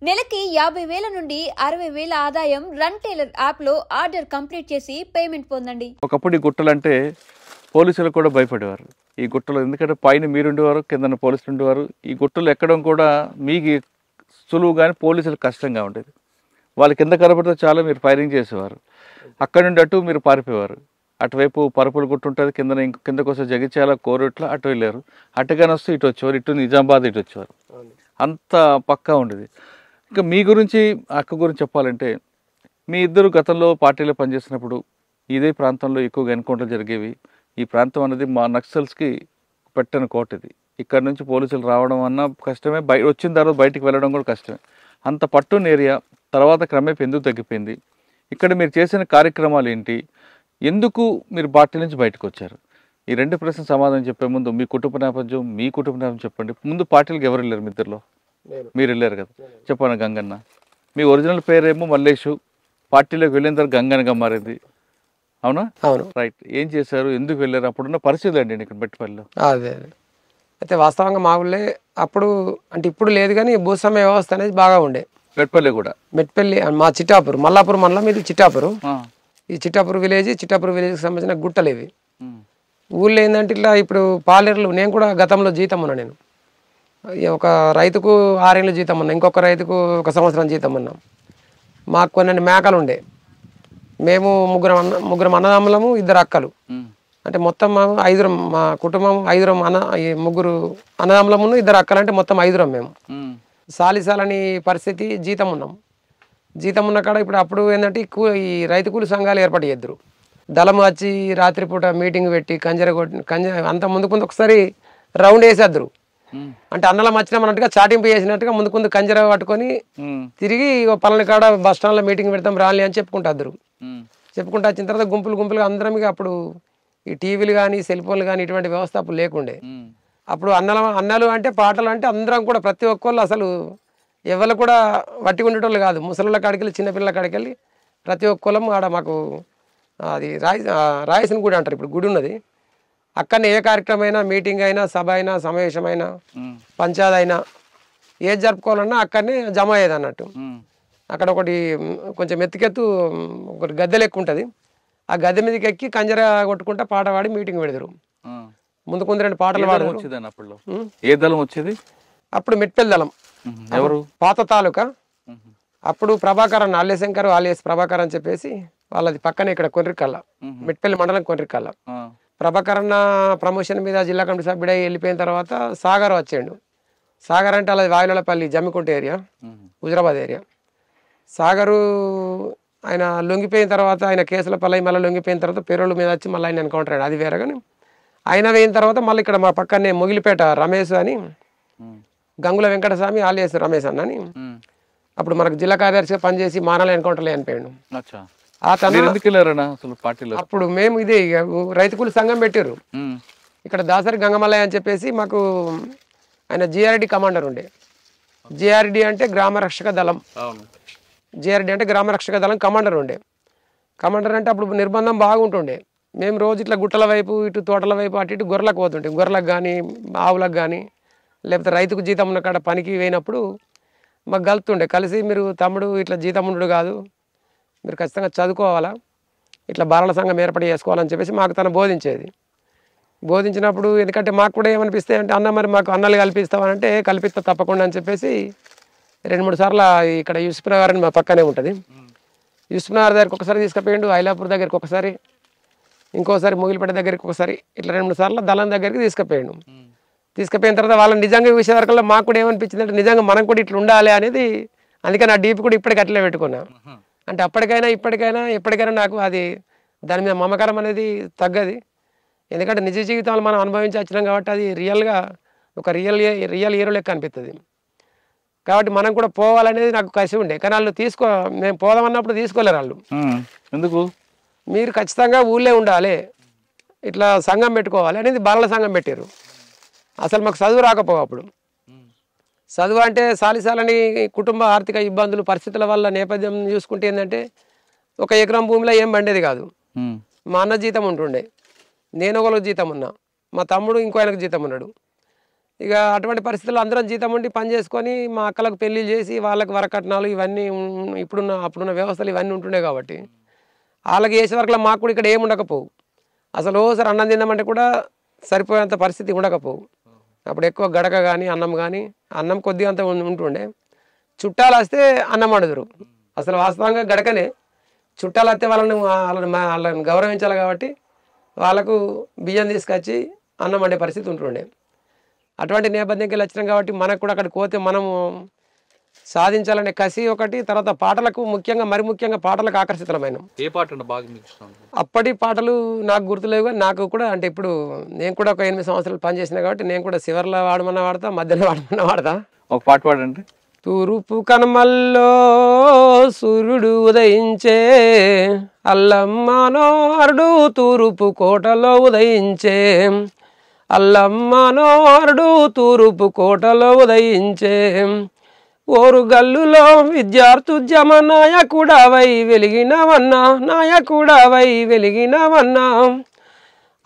నెలకి 50,000 నుండి 60,000 ఆదాయం రన్ టైలర్ యాప్లో ఆర్డర్ కంప్లీట్ చేసి పేమెంట్ పొందండి. ఒకప్పుడు ఈ గుట్టలంటే పోలీసులు కూడా భయపడేవారు. ఈ గుట్టలు ఎందుకంటే పైన మీరుండేవారు, కిందన పోలీసులు ఉండేవారు. ఈ గుట్టలు ఎక్కడం కూడా మీకు సులువు కానీ పోలీసులకు కష్టంగా ఉండేది. వాళ్ళ కింద కనబడితే చాలా మీరు ఫైరింగ్ చేసేవారు. అక్కడి నుండి అటు మీరు పారిపోయేవారు. అటువైపు పరుపులు గుట్టు ఉంటుంది, కిందకు వస్తే జగిత్యాల కోరుట్ల అటు వెళ్ళారు. అటుగానే వస్తే ఇటు వచ్చేవారు, ఇటు నిజామాబాద్ ఇటు వచ్చేవారు. అంత పక్కా ఉండేది. ఇంకా మీ గురించి అక్క గురించి చెప్పాలంటే మీ ఇద్దరు గతంలో పార్టీలో పనిచేసినప్పుడు ఇదే ప్రాంతంలో ఎక్కువగా ఎన్కౌంటర్లు జరిగేవి. ఈ ప్రాంతం అనేది మా నక్సల్స్కి పెట్టని కోట. ఇది ఇక్కడ నుంచి పోలీసులు రావడం అన్నా కష్టమే, వచ్చిన తర్వాత బయటికి వెళ్ళడం కూడా కష్టమే. అంత పట్టున్న ఏరియా తర్వాత క్రమేపీ ఎందుకు తగ్గిపోయింది? ఇక్కడ మీరు చేసిన కార్యక్రమాలు ఏంటి? ఎందుకు మీరు పార్టీ నుంచి బయటకు వచ్చారు? ఈ రెండు ప్రశ్నలు సమాధానం చెప్పే ముందు మీ కుటుంబ నేపథ్యం చెప్పండి. ముందు పార్టీలకు ఎవరు వెళ్ళారు? మీ ఇద్దరులో మీరు వెళ్ళారు కదా, చెప్పండి. గంగన్న, మీ ఒరిజినల్ పేరేమో మల్లేషు, పార్టీలోకి వెళ్ళిన తర్వాత గంగన్నగా మారింది, అవునా? అవును. రైట్. ఏం చేశారు, ఎందుకు వెళ్ళారు? అప్పుడున్న పరిస్థితి అండి ఇక్కడ మెట్టిపల్లిలో. అదే అయితే వాస్తవంగా మా ఊళ్ళే అప్పుడు అంటే ఇప్పుడు లేదు కానీ భూస్వామ్య వ్యవస్థ అనేది బాగా ఉండే. మెట్టిపల్లి కూడా మెట్పల్లి మా చిట్టాపూర్, మల్లాపూర్ మండలం ఇది చిట్టాపూర్. ఈ చిట్టాపూర్ విలేజ్కి సంబంధించిన గుట్టలు ఇవి. ఊళ్ళో ఏంటంటే ఇట్లా ఇప్పుడు పాలేరులు, నేను కూడా గతంలో జీతం ఉన్నా. నేను ఒక రైతుకు 6 ఏళ్ళు జీతం ఉన్నా, ఇంకొక రైతుకు 1 సంవత్సరం జీతం ఉన్నాం. మాకు కొన్ని మేకలు ఉండే. మేము ముగ్గురం అన్నదమ్ములము, 2 అక్కలు. అంటే మొత్తం మా కుటుంబం 5 ముగ్గురు అన్నదమ్ములము, 2 అక్కలు, అంటే మొత్తం 5 మేము. సాలిసాలని పరిస్థితి, జీతం ఉన్నాం. జీతం ఉన్న కాడ ఇప్పుడు అప్పుడు ఏంటంటే ఈ రైతు కూలి సంఘాలు ఏర్పాటు చేద్దరు. దళం వచ్చి రాత్రిపూట మీటింగ్ పెట్టి అంత ముందు ఒకసారి రౌండ్ వేసేద్దరు. అంటే అన్నలం వచ్చినామన్నట్టుగా చాటింపు చేసినట్టుగా ముందు కంజర పట్టుకొని తిరిగి పలాని కాడ బస్ స్టాండ్లో మీటింగ్ పెడతాం రాలి అని చెప్పుకుంటారు. చెప్పుకుంటూ వచ్చిన తర్వాత గుంపులుగా అందరం అప్పుడు ఈ టీవీలు కానీ సెల్ ఫోన్లు కానీ ఇటువంటి వ్యవస్థ అప్పుడు లేకుండే. అప్పుడు అన్నలు అంటే పాటలు అంటే అందరం కూడా ప్రతి ఒక్కళ్ళు అసలు ఎవరు కూడా వట్టి ఉండేటోళ్ళు కాదు. ముసలిళ్ళ కాడికెళ్ళి చిన్నపిల్లల కాడికెళ్ళి ప్రతి ఒక్కళ్ళం ఆడ మాకు అది రాయసిన గుడి అంటారు, ఇప్పుడు గుడి ఉన్నది. అక్కడనే ఏ కార్యక్రమం అయినా, మీటింగ్ అయినా, సభ అయినా, సమావేశమైనా, పంచాయతీ అయినా ఏది జరుపుకోవాలన్నా అక్కడనే జమ అయ్యేది అన్నట్టు. అక్కడ ఒకటి కొంచెం ఎత్తుకెత్తు ఒకటి గద్దె లెక్క ఉంటుంది. ఆ గద్దె మీదకి ఎక్కి కంజర కొట్టుకుంటా పాట పాడి మీటింగ్ పెడతారు. ముందు 2 పాటలు పాడతారు. అప్పుడు మెట్పల్లి దళం, ఎవరు పాత తాలూకా. అప్పుడు ప్రభాకర్ అన్న, అల్లేశంకర్ ఆలియస్ ప్రభాకర్ అని చెప్పేసి వాళ్ళది పక్కనే ఇక్కడ కొర్రికల్ల, మెట్పల్లి మండలం కొర్రికల్ల. ప్రభాకర్ అన్న ప్రమోషన్ మీద జిల్లా కమిటీ సభ్యుడై వెళ్ళిపోయిన తర్వాత సాగర్ వచ్చాడు. సాగర్ అంటే అలా వాయులపల్లి జమ్మికుంట ఏరియా, హుజరాబాద్ ఏరియా. సాగరు ఆయన లొంగిపోయిన తర్వాత, ఆయన కేసుల పల్లై మళ్ళీ లొంగిపోయిన తర్వాత పెరోళ్ళ మీద వచ్చి మళ్ళీ ఆయన ఎన్కౌంటర్ అయ్యాడు. అది వేరే. కానీ ఆయన వేయిన తర్వాత మళ్ళీ ఇక్కడ మా పక్కనే మొగిలిపేట రమేష్ అని, గంగుల వెంకటస్వామి ఆలియస్ రమేష్ అన్న అని, అప్పుడు మనకు జిల్లా కార్యదర్శిగా పనిచేసి మానాల ఎన్కౌంటర్లో చనిపోయాడు. అప్పుడు మేము ఇదే రైతు కూలి సంఘం పెట్టారు ఇక్కడ దాసరి గంగమల్లయ్య అని చెప్పేసి. మాకు ఆయన జిఆర్డి కమాండర్ ఉండే. జిఆర్డి అంటే గ్రామ రక్షక దళం. జిఆర్డి అంటే గ్రామ రక్షక దళం కమాండర్ ఉండే. కమాండర్ అంటే అప్పుడు నిర్బంధం బాగుంటుండే. మేము రోజు ఇట్లా గుట్టల వైపు, ఇటు తోటల వైపు, అటు ఇటు గొర్రెలకు పోతుంటాం. గొర్రెలకు కానీ, ఆవులకు కానీ, లేకపోతే రైతుకు జీతం ఉన్న కాడ పనికి పోయినప్పుడు మాకు కలుతుండే. కలిసి మీరు తమ్ముడు ఇట్లా జీతం ఉండు కాదు, మీరు ఖచ్చితంగా చదువుకోవాలా, ఇట్లా బాలల సంఘం ఏర్పాటు చేసుకోవాలని చెప్పేసి మాకు తను బోధించేది. బోధించినప్పుడు ఎందుకంటే మాకు కూడా ఏమనిపిస్తే అంటే, అన్న మరి మాకు అన్నలు కల్పిస్తామనంటే కల్పిస్తా తప్పకుండా అని చెప్పేసి 2-3 సార్లు ఇక్కడ యూసుఫ్ నగర్ అని మా పక్కనే ఉంటుంది. యూసుఫ్ నగర్ దగ్గరికి ఒకసారి తీసుకుపోయిండు, ఐలాపూర్ దగ్గరికి ఒకసారి, ఇంకోసారి మొగిలిపేట దగ్గరికి ఒకసారి, ఇట్లా 2-3 సార్లు దళం దగ్గరికి తీసుకుపోయాడు. తీసుకుపోయిన తర్వాత వాళ్ళని నిజంగా చూసే వరకల్లా మాకు కూడా ఏమనిపించింది అంటే నిజంగా మనం కూడా ఇట్లా ఉండాలి అనేది. అందుకని ఆ డీప్ కూడా ఇప్పటికి అట్లే పెట్టుకున్నా. అంటే అప్పటికైనా ఎప్పటికైనా నాకు అది దాని మీద మమకారం అనేది తగ్గది. ఎందుకంటే నిజ జీవితాలు మనం అనుభవించి వచ్చినాం కాబట్టి అది రియల్గా ఒక రియల్ హీరో లెక్క అనిపిస్తుంది. కాబట్టి మనం కూడా పోవాలనేది నాకు కసి ఉండే. కానీ వాళ్ళు మేము పోదామన్నప్పుడు తీసుకోలేరు వాళ్ళు. ఎందుకు? మీరు ఖచ్చితంగా ఊళ్ళే ఉండాలి, ఇట్లా సంఘం పెట్టుకోవాలి అనేది బాలల సంఘం పెట్టారు. అసలు మాకు చదువు రాకపోవు. అప్పుడు చదువు అంటే సాలిసాలని కుటుంబ ఆర్థిక ఇబ్బందులు, పరిస్థితుల వల్ల నేపథ్యం చూసుకుంటే ఏంటంటే 1 ఎకరం భూమిలో ఏం పండేది కాదు. మా అన్న జీతం ఉంటుండే, నేను ఒకరికి జీతం ఉన్నా, మా తమ్ముడు ఇంకో ఆయనకు జీతం ఉన్నాడు. ఇక అటువంటి పరిస్థితుల్లో అందరం జీతం ఉండి పని చేసుకొని మా అక్కలకు పెళ్ళిళ్ళు చేసి వాళ్ళకి వరకట్నాలు ఇవన్నీ అప్పుడున్న వ్యవస్థలు ఇవన్నీ ఉంటుండే కాబట్టి వాళ్ళకి చేసే వరకు మాకు కూడా ఇక్కడ ఏమి ఉండకపోవు. అసలు ఓసారి అన్నం తిందామంటే కూడా సరిపోయేంత పరిస్థితి ఉండకపోవు. అప్పుడు ఎక్కువ గడక కానీ అన్నం కొద్దిగా అంత ఉంటుండే. చుట్టాలు వస్తే అన్నం వండుదురు. అసలు వాస్తవంగా గడకనే. చుట్టాలు వస్తే వాళ్ళని గౌరవించాలి కాబట్టి వాళ్ళకు బియ్యం తీసుకొచ్చి అన్నం వండే పరిస్థితి ఉంటుండే. అటువంటి నేపథ్యంకి వెళ్ళి వచ్చినాం కాబట్టి మనకు కూడా అక్కడికి పోతే మనము సాధించాలనే కసి ఒకటి, తర్వాత పాటలకు మరి ముఖ్యంగా పాటలకు ఆకర్షితమైన. ఏ పాట బాగా మీకు ఇష్టం? అప్పటి పాటలు నాకు గుర్తులేవు కానీ నాకు కూడా అంటే ఇప్పుడు నేను కూడా ఒక 8 సంవత్సరాలు పనిచేసిన కాబట్టి నేను కూడా చివర్లో వాడమన్నా వాడతా, మధ్యలో వాడమన్నా వాడతా. ఒక పాట పాడండి. తూర్పు కనుమల్లో సూర్యుడు ఉదయించే, అల్లమ్మనోరుడు తూర్పు కోటలో ఉదయించే, అల్లమ్మనోరుడు తూర్పు కోటలో ఉదయించే, ఓరు గల్లులో విద్యార్థుద్యమ నాయకుడవై వెలిగినవన్నా, నాయకుడవై వెలిగినవన్నా,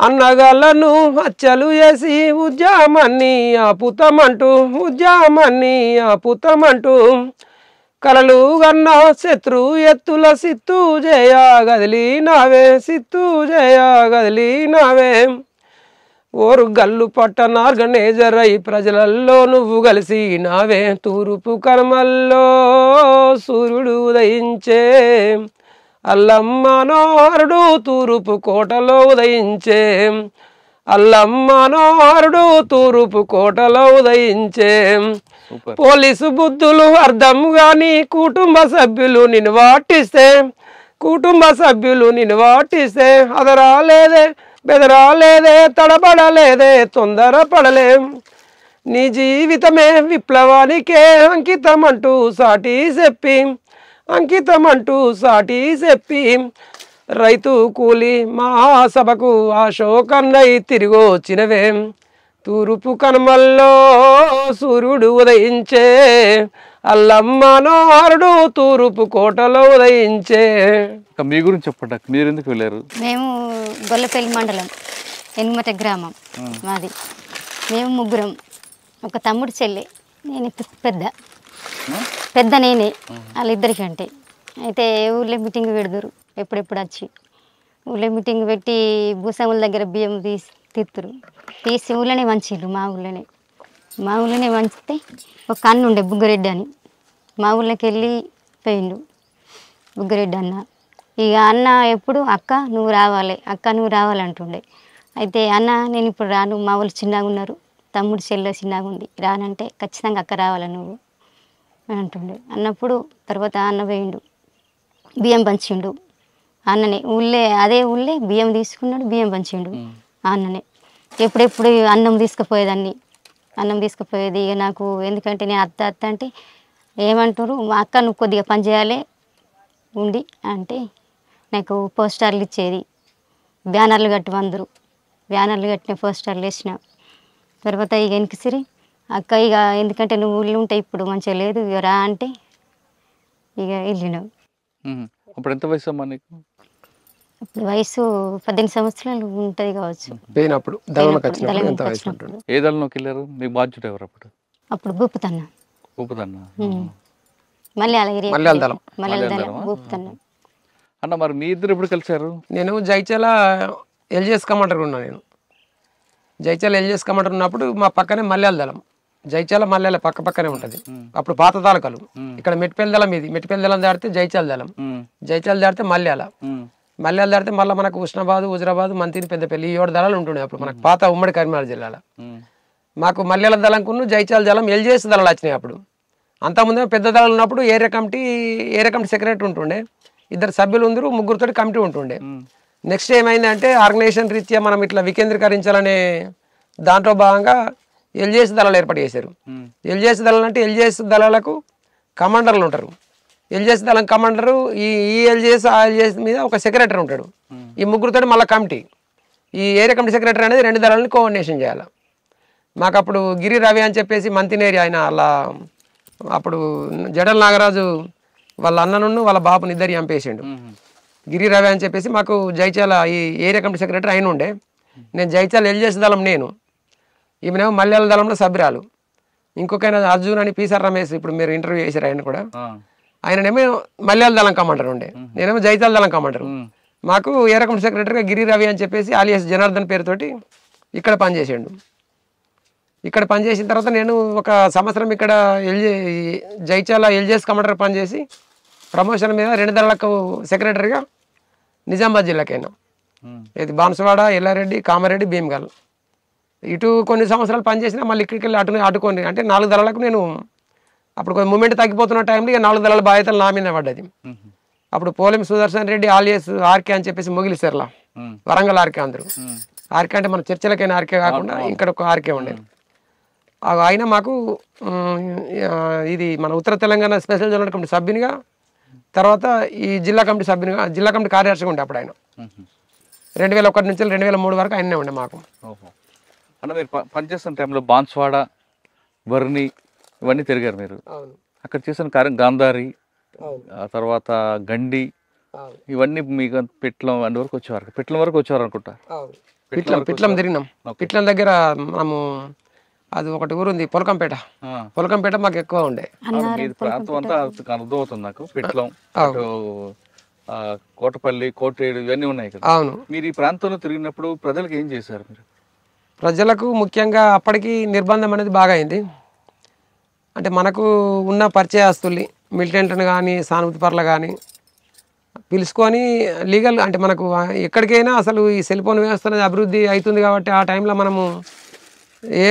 అన్నగాళ్ళను హత్యలు చేసి ఉద్యమాన్ని ఆపుతామంటూ కలలు గన్న శత్రు ఎత్తుల సిత్తు జయ గదిలినావే ఓరు గల్లు పట్టణ ఆర్గనైజరై ప్రజలల్లో నువ్వు కలిసినావే. తూర్పు కనుమల్లో సూర్యుడు ఉదయించే, అల్లమ్మనోరుడు తూర్పు కోటలో ఉదయించే, అల్లమ్మనోరుడు తూర్పు కోటలో ఉదయించే. పోలీసు బుద్ధులు అర్థం గాని కుటుంబ సభ్యులు నిన్ను వాటిస్తే అదరాలేదే బెదరాలేదే తడబడలేదే తొందరపడలే. నీ జీవితమే విప్లవానికే అంకితమంటూ సాటి చెప్పి రైతు కూలి మహాసభకు అశోకన్నై తిరిగొచ్చినవే. తూర్పు కనుమల్లో సూర్యుడు ఉదయించే, అల్లమ్మనోరుడు తూర్పు కోటలో ఉదయించే. మీ గురించి చెప్పండి, మీరు ఎందుకు వెళ్ళారు? మేము గొల్లపల్లి మండలం ఎనుమట గ్రామం మాది. మేము ముగ్గురం, ఒక తమ్ముడు చెల్లె, నేను పెద్ద నేనే వాళ్ళిద్దరికంటే. అయితే ఊళ్ళో మీటింగ్ పెడదురు, ఎప్పుడెప్పుడు వచ్చి ఊళ్ళో మీటింగ్ పెట్టి భూస్వాముల దగ్గర బియ్యం తీసి ఊళ్ళోనే వంచిర్రు. మా ఊళ్ళోనే వంచితే ఒక అన్న ఉండే బుగ్గరెడ్డి అని, మా ఊళ్ళోకి వెళ్ళి పోయిండు బుగ్గరెడ్డి అన్న. ఇక అన్న ఎప్పుడు అక్క నువ్వు రావాలంటుండే. అయితే అన్న నేను ఇప్పుడు రాను, మా వాళ్ళు చిన్నగా ఉన్నారు, తమ్ముడు చెల్లె చిన్నగా ఉంది, రానంటే ఖచ్చితంగా అక్క రావాలి నువ్వు అని అంటుండే. అన్నప్పుడు తర్వాత అన్న పోయిండు, బియ్యం పంచిండు అన్ననే. అదే ఊళ్ళే బియ్యం తీసుకున్నాడు, బియ్యం పంచిండు అన్ననే. ఎప్పుడెప్పుడు అన్నం తీసుకుపోయేది. ఇక నాకు ఎందుకంటే నేను అత్త అంటే ఏమంటారు, మా అక్క నువ్వు కొద్దిగా పని చేయాలి ఉండి అంటే నాకు పోస్టర్లు ఇచ్చేది. బ్యానర్లు కట్టిన పోస్టర్లు వేసిన తర్వాత ఇక వెనకసిరి అక్క ఇక ఎందుకంటే నువ్వు ఊళ్ళో ఉంటే ఇప్పుడు మంచిగా లేదు, ఇక రా అంటే ఇక వెళ్ళినావు. అప్పుడు ఎంత వయసు అమ్మా నీకు? అప్పుడు వయసు 18 సంవత్సరాలు ఉంటుంది కావచ్చు. ఏ దళంలోకి వెళ్ళారు? మీకు బాధ్యత ఎవరు అప్పుడు? అప్పుడు భూపుతన్న మలయాళగిరి భూపుతన్న అన్న. మరి మీ ఇద్దరు ఎప్పుడు కలిసారు? నేను జైచాల ఎల్జీఎస్ కమాండర్ ఉన్నా. నేను జైచాల ఎల్జీఎస్ కమాండర్ ఉన్నప్పుడు మా పక్కనే మల్యాల దళం, జైచాల మల్యాల పక్కనే ఉంటుంది. అప్పుడు పాత తాలూకాలు. ఇక్కడ మెట్టిపల్లి దళం, మెట్టిపల్లి దళం దాడితే జైచాల దళం, జైచాల దాడితే మల్యాల దాడితే మళ్ళీ మనకు ఉస్నాబాద్, హుజరాబాద్, మంతిని, పెద్దపల్లి ఈ 7 దళాలు ఉంటుండే అప్పుడు మనకు పాత ఉమ్మడి కరీంనగర్ జిల్లాలో. మాకు మల్యాల దళంకును జైచాల దళం ఎల్జీఎస్ దళాలు వచ్చినాయి అప్పుడు. అంతకుముందే పెద్ద దళాలు ఉన్నప్పుడు ఏరియా కమిటీ సెక్రటరీ ఉంటుండే, 2 సభ్యులు ఉందరు, 3 కమిటీ ఉంటుండే. నెక్స్ట్ ఏమైందంటే ఆర్గనైజేషన్ రీత్యా మనం ఇట్లా వికేంద్రీకరించాలనే దాంట్లో భాగంగా ఎల్జీఎస్ దళాలు ఏర్పాటు చేశారు. ఎల్జీఎస్ దళాలు అంటే ఎల్జీఎస్ దళాలకు కమాండర్లు ఉంటారు. ఎల్జీఎస్ దళం కమాండరు ఈ ఎల్జీఎస్ ఆ ఎల్జీఎస్ మీద ఒక సెక్రటరీ ఉంటాడు. ఈ 3 మళ్ళీ కమిటీ, ఈ ఏరియా కమిటీ సెక్రటరీ అనేది 2 దళాలను కోఆర్డినేషన్ చేయాలి. మాకు అప్పుడు గిరి రవి అని చెప్పేసి మంతినేరి ఆయన అలా అప్పుడు జడల నాగరాజు వాళ్ళ అన్నను వాళ్ళ బాబుని ఇద్దరు చంపేసిండు. గిరి రవి అని చెప్పేసి మాకు జైచాల ఈ ఏరియా కమిటీ సెక్రటరీ అయిన ఉండే. నేను జైచాల ఎల్జీఎస్ దళం నేను ఈమెనేమో మల్యాల దళంలో సభ్యురాలు. ఇంకొక ఆయన అర్జున్ అని పీసర్ రమేష్, ఇప్పుడు మీరు ఇంటర్వ్యూ చేశారు ఆయన కూడా, ఆయననేమో మల్యాల దళం కమాండర్ ఉండే, నేనేమో జైతాల దళం కమాండర్. మాకు ఏ రకం సెక్రటరీగా గిరి రవి అని చెప్పేసి ఆలియాస్ జనార్దన్ పేరుతోటి ఇక్కడ పనిచేసాడు. ఇక్కడ పనిచేసిన తర్వాత నేను ఒక సంవత్సరం ఇక్కడ జైచాల ఎల్జేఎస్ కమాండర్ పనిచేసి ప్రమోషన్ మీద 2 దళాలకు సెక్రటరీగా నిజామాబాద్ జిల్లాకైనా. ఇది బాన్సువాడ, ఎల్లారెడ్డి, కామారెడ్డి, భీమ్గల్ ఇటు కొన్ని సంవత్సరాలు పనిచేసినా మళ్ళీ ఇక్కడికి వెళ్ళి అటుకొని అంటే 4 దళాలకు నేను అప్పుడు కొంచెం మూమెంట్ తగ్గిపోతున్న టైంలో ఇక 4 దళాల బాధ్యతలు నా మీద పడ్డది. అప్పుడు పోలెం సుదర్శన్ రెడ్డి ఆలియస్ ఆర్కే అని చెప్పేసి ముగిలిసారులా, వరంగల్ ఆర్కే అందరూ. ఆర్కే అంటే మన చర్చలకైనా ఆర్కే కాకుండా ఇక్కడ ఒక ఆర్కే ఉండేది. ఆయన మాకు ఇది మన ఉత్తర తెలంగాణ స్పెషల్ జనరల్ కమిటీ సభ్యునిగా, తర్వాత ఈ జిల్లా కమిటీ సభ్యునిగా, జిల్లా కమిటీ కార్యదర్శిగా ఉండే అప్పుడు ఆయన. 2001 నుంచి 2003 వరకు ఆయనే ఉండే మాకు. అన్న మీరు పనిచేస్తున్న టైంలో బాన్స్వాడ, వర్ని ఇవన్నీ తిరిగారు మీరు. అక్కడ చేసిన కార్యం గాంధారి, ఆ తర్వాత గండి, ఇవన్నీ మీకు పిట్లం అన్ని వరకు వచ్చేవారు. పిట్లం వరకు వచ్చేవారు అనుకుంటా. పిట్లం తిరిగినాం. పిట్లం దగ్గర మనము అది ఒకటి ఊరు ఉంది పొలకంపేట. పొలకంపేట మాకు ఎక్కువ ఉండే. ప్రాంతం అంతా అర్థమవుతుంది నాకు. పిట్లం, కోటపల్లి, కోటేడు ఇవన్నీ ఉన్నాయి కదా. అవును. మీరు ఈ ప్రాంతంలో తిరిగినప్పుడు ప్రజలకు ఏం చేశారు మీరు? ప్రజలకు ముఖ్యంగా అప్పటికి నిర్బంధం అనేది బాగా అయింది. అంటే మనకు ఉన్న పరిచయస్తుల్ని మిలిటెంట్ని కానీ సానుభూతి పరులు కానీ పిలుచుకొని లీగల్ అంటే మనకు ఎక్కడికైనా అసలు ఈ సెల్ ఫోన్ వ్యవస్థ అనేది అభివృద్ధి అవుతుంది కాబట్టి ఆ టైంలో మనము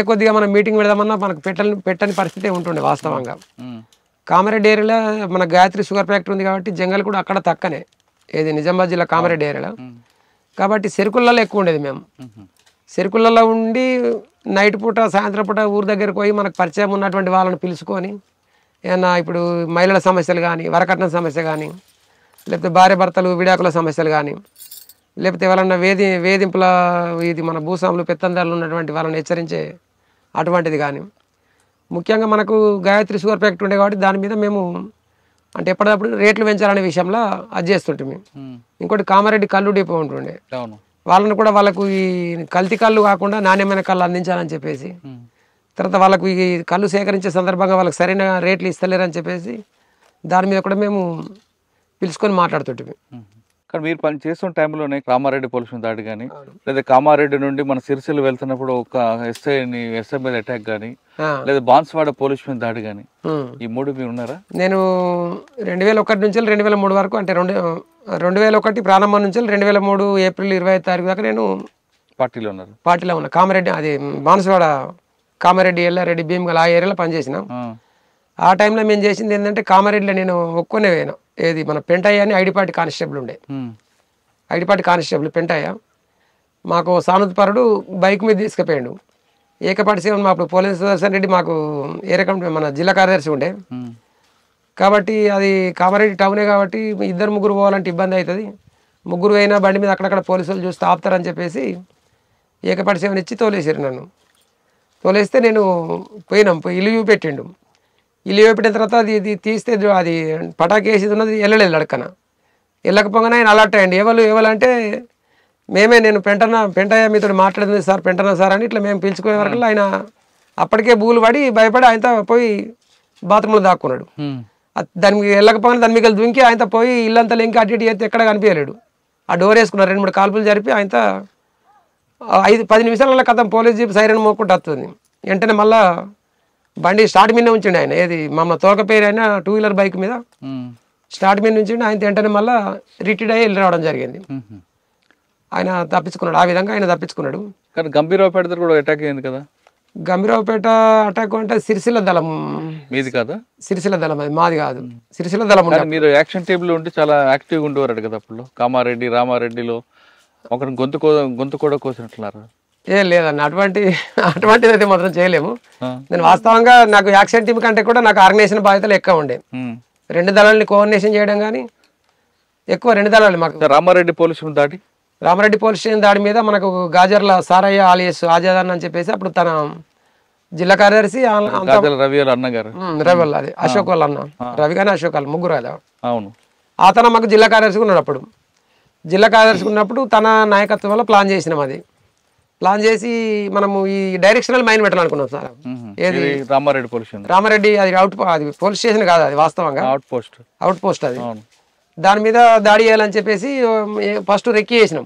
కొద్దిగా మనం మీటింగ్ పెడదామన్నా మనకు పెట్టని పరిస్థితి ఉంటుండే వాస్తవంగా. కామారెడ్డి ఏరియాలో మన గాయత్రి షుగర్ ఫ్యాక్టరీ ఉంది కాబట్టి జంగల్ కూడా అక్కడ తక్కనే, ఏది నిజామాబాద్ జిల్లా కామారెడ్డి ఏరియాలో. కాబట్టి చెరుకులలో ఎక్కువ ఉండేది. మేము చెరుకులలో ఉండి నైట్ పూట సాయంత్రం పూట ఊరి దగ్గరకు పోయి మనకు పరిచయం ఉన్నటువంటి వాళ్ళని పిలుచుకొని ఏమన్నా ఇప్పుడు మహిళల సమస్యలు కానీ, వరకట్నం సమస్య కానీ, లేకపోతే భార్య భర్తలు విడాకుల సమస్యలు కానీ, లేకపోతే ఎవరన్నా వేధింపుల ఇది మన భూస్వాములు పెత్తందారులు ఉన్నటువంటి వాళ్ళని హెచ్చరించే అటువంటిది కానీ, ముఖ్యంగా మనకు గాయత్రి షుగర్ ఫ్యాక్టరీ ఉండే కాబట్టి దాని మీద మేము అంటే ఎప్పటికప్పుడు రేట్లు పెంచాలనే విషయంలో అది చేస్తుంటే. ఇంకోటి కామారెడ్డి కళ్ళు డిపో ఉంటుండే, వాళ్ళని కూడా వాళ్ళకు ఈ కల్తీ కళ్ళు కాకుండా నాణ్యమైన కళ్ళు అందించాలని చెప్పేసి, తర్వాత వాళ్ళకు ఈ కళ్ళు సేకరించే సందర్భంగా వాళ్ళకి సరైన రేట్లు ఇస్తలేరని చెప్పేసి దాని మీద కూడా మేము పిలుచుకొని మాట్లాడుతుంటే. కానీ మీరు పని చేస్తున్న టైంలోనే కామారెడ్డి పోలీసు దాడి కానీ, లేదా కామారెడ్డి నుండి మన సిరిసిల్ల వెళ్తున్నప్పుడు ఒక ఎస్ఐ మీద అటాక్ కానీ, లేదా బాన్స్వాడ పోలీస్ మీద దాడి కానీ, ఈ 3 మీరు ఉన్నారా? నేను 2001 నుంచి 2003 వరకు, అంటే 2001 ప్రారంభం నుంచి 2003 ఏప్రిల్ 25 తారీఖు దాకా నేను పార్టీలో ఉన్నా. కామారెడ్డి అది బాన్స్వాడ, కామారెడ్డి, ఎల్లారెడ్డి, భీమ్గల్ ఆ ఏరియాలో పనిచేసినాం. ఆ టైంలో మేము చేసింది ఏంటంటే కామారెడ్డిలో నేను ఒక్కొనే పోయినా. ఏది మన పెంటయ్య అని ఐడిపాటి కానిస్టేబుల్ ఉండే, ఐడిపాటి కానిస్టేబుల్ పెంటయ్య మాకు సానుభూతిపరుడు బైక్ మీద తీసుకుపోయాడు. ఏకపాటి సేవ మా అప్పుడు పోలీస్ సుదర్శన్ రెడ్డి మాకు ఏ రకం మన జిల్లా కార్యదర్శి ఉండే కాబట్టి అది కామారెడ్డి టౌనే కాబట్టి 2-3 పోవాలంటే ఇబ్బంది అవుతుంది. 3 అయినా బండి మీద అక్కడక్కడ పోలీసులు చూస్తే ఆపుతారని చెప్పేసి ఏకపాటి సేవని ఇచ్చి తోలేసారు నన్ను. తోలేస్తే నేను పోయి ఇల్లు చూపెట్టిండు. ఇల్లు చూపెట్టిన తర్వాత అది తీస్తే అది పటాకి వేసేది ఉన్నది వెళ్ళలేదు అడక్కన. వెళ్ళకపోగానే ఆయన అలర్ట్ అయ్యండి. ఎవరు అంటే మేమే, నేను పెంటయ్య మీతో మాట్లాడింది సార్, పెంటన్నా సార్ అని ఇట్లా మేము పిలుచుకునే వరకు ఆయన అప్పటికే బూలు పడి భయపడి ఆయనతో పోయి బాత్రూంలో దాక్కున్నాడు. దానికి వెళ్ళకపోగానే దాని మీకు దుంకి ఆయనతో పోయి ఇల్లంతా లింక్ అటు ఇటు చేస్తే ఎక్కడ కనిపించలేడు. ఆ డోర్ వేసుకున్నారు. 2-3 కాల్పులు జరిపి ఆయనతో 5-10 నిమిషాల కథం పోలీస్ జీప్ సైరన్ మోకుంటూ వస్తుంది. వెంటనే మళ్ళా బండి స్టార్ట్ మీద ఉంచిండు ఆయన, ఏది మమ్మల్ని తోకపేరు అయినా 2 వీలర్ బైక్ మీద స్టార్ట్ మీద నుంచి ఆయన వెంటనే మళ్ళీ రిటైర్డ్ అయ్యి వెళ్ళి రావడం జరిగింది. ఆయన తప్పించుకున్నాడు. ఆ విధంగా ఆయన తప్పించుకున్నాడు. కానీ గంభీరావుపేట కూడా అటాక్ అయింది కదా. గంభీరావుపేట అటాక్ అంటే సిరిసిల్ల దళం మీది కాదా? సిరిసిల్ల దళం, అది మాది కాదు. సిరిసిల్ల దళం. మీరు యాక్షన్ టేబుల్ ఉంటే చాలా యాక్టివ్గా ఉండేవారు కదా అప్పుడు. కామారెడ్డి, రామారెడ్డిలో ఒకరిని గొంతు కూడా కోసినట్లున్నారు. ఏం లేదన్న, అటువంటిది అయితే మాత్రం చేయలేము. నేను వాస్తవంగా నాకు యాక్షన్ టీం కంటే కూడా నాకు ఆర్గనైజేషన్ బాధ్యతలు ఎక్కువ ఉండే. 2 దళాలని కోఆర్డినేషన్ చేయడం కానీ ఎక్కువ 2 దళాలు మాకు. రామారెడ్డి పోలీస్ స్టేషన్ దాడి మీద మనకు గాజర్ల సారయ్య ఆలియస్ ఆజాద్ అని చెప్పేసి అప్పుడు తన జిల్లా కార్యదర్శి రవి అన్నగారు, అది అశోక్ వాళ్ళ అన్న, రవి కానీ అశోక్ వాళ్ళు 3 కదా. అవును. అతను మాకు జిల్లా కార్యదర్శి ఉన్నాడు. అప్పుడు జిల్లా కార్యదర్శి ఉన్నప్పుడు తన నాయకత్వంలో ప్లాన్ చేసినాం. అది ప్లాన్ చేసి మనము ఈ డైరెక్షనల్ మైన్ పెట్టాలనుకున్నాం సార్. ఏది రామారెడ్డి పొల్యూషన్, రామారెడ్డి అది అది పోలీస్ స్టేషన్ కాదు, అది వాస్తవంగా అవుట్ పోస్ట్ అది. దాని మీద దాడి చేయాలని చెప్పేసి ఫస్ట్ రెక్కి చేసినాం.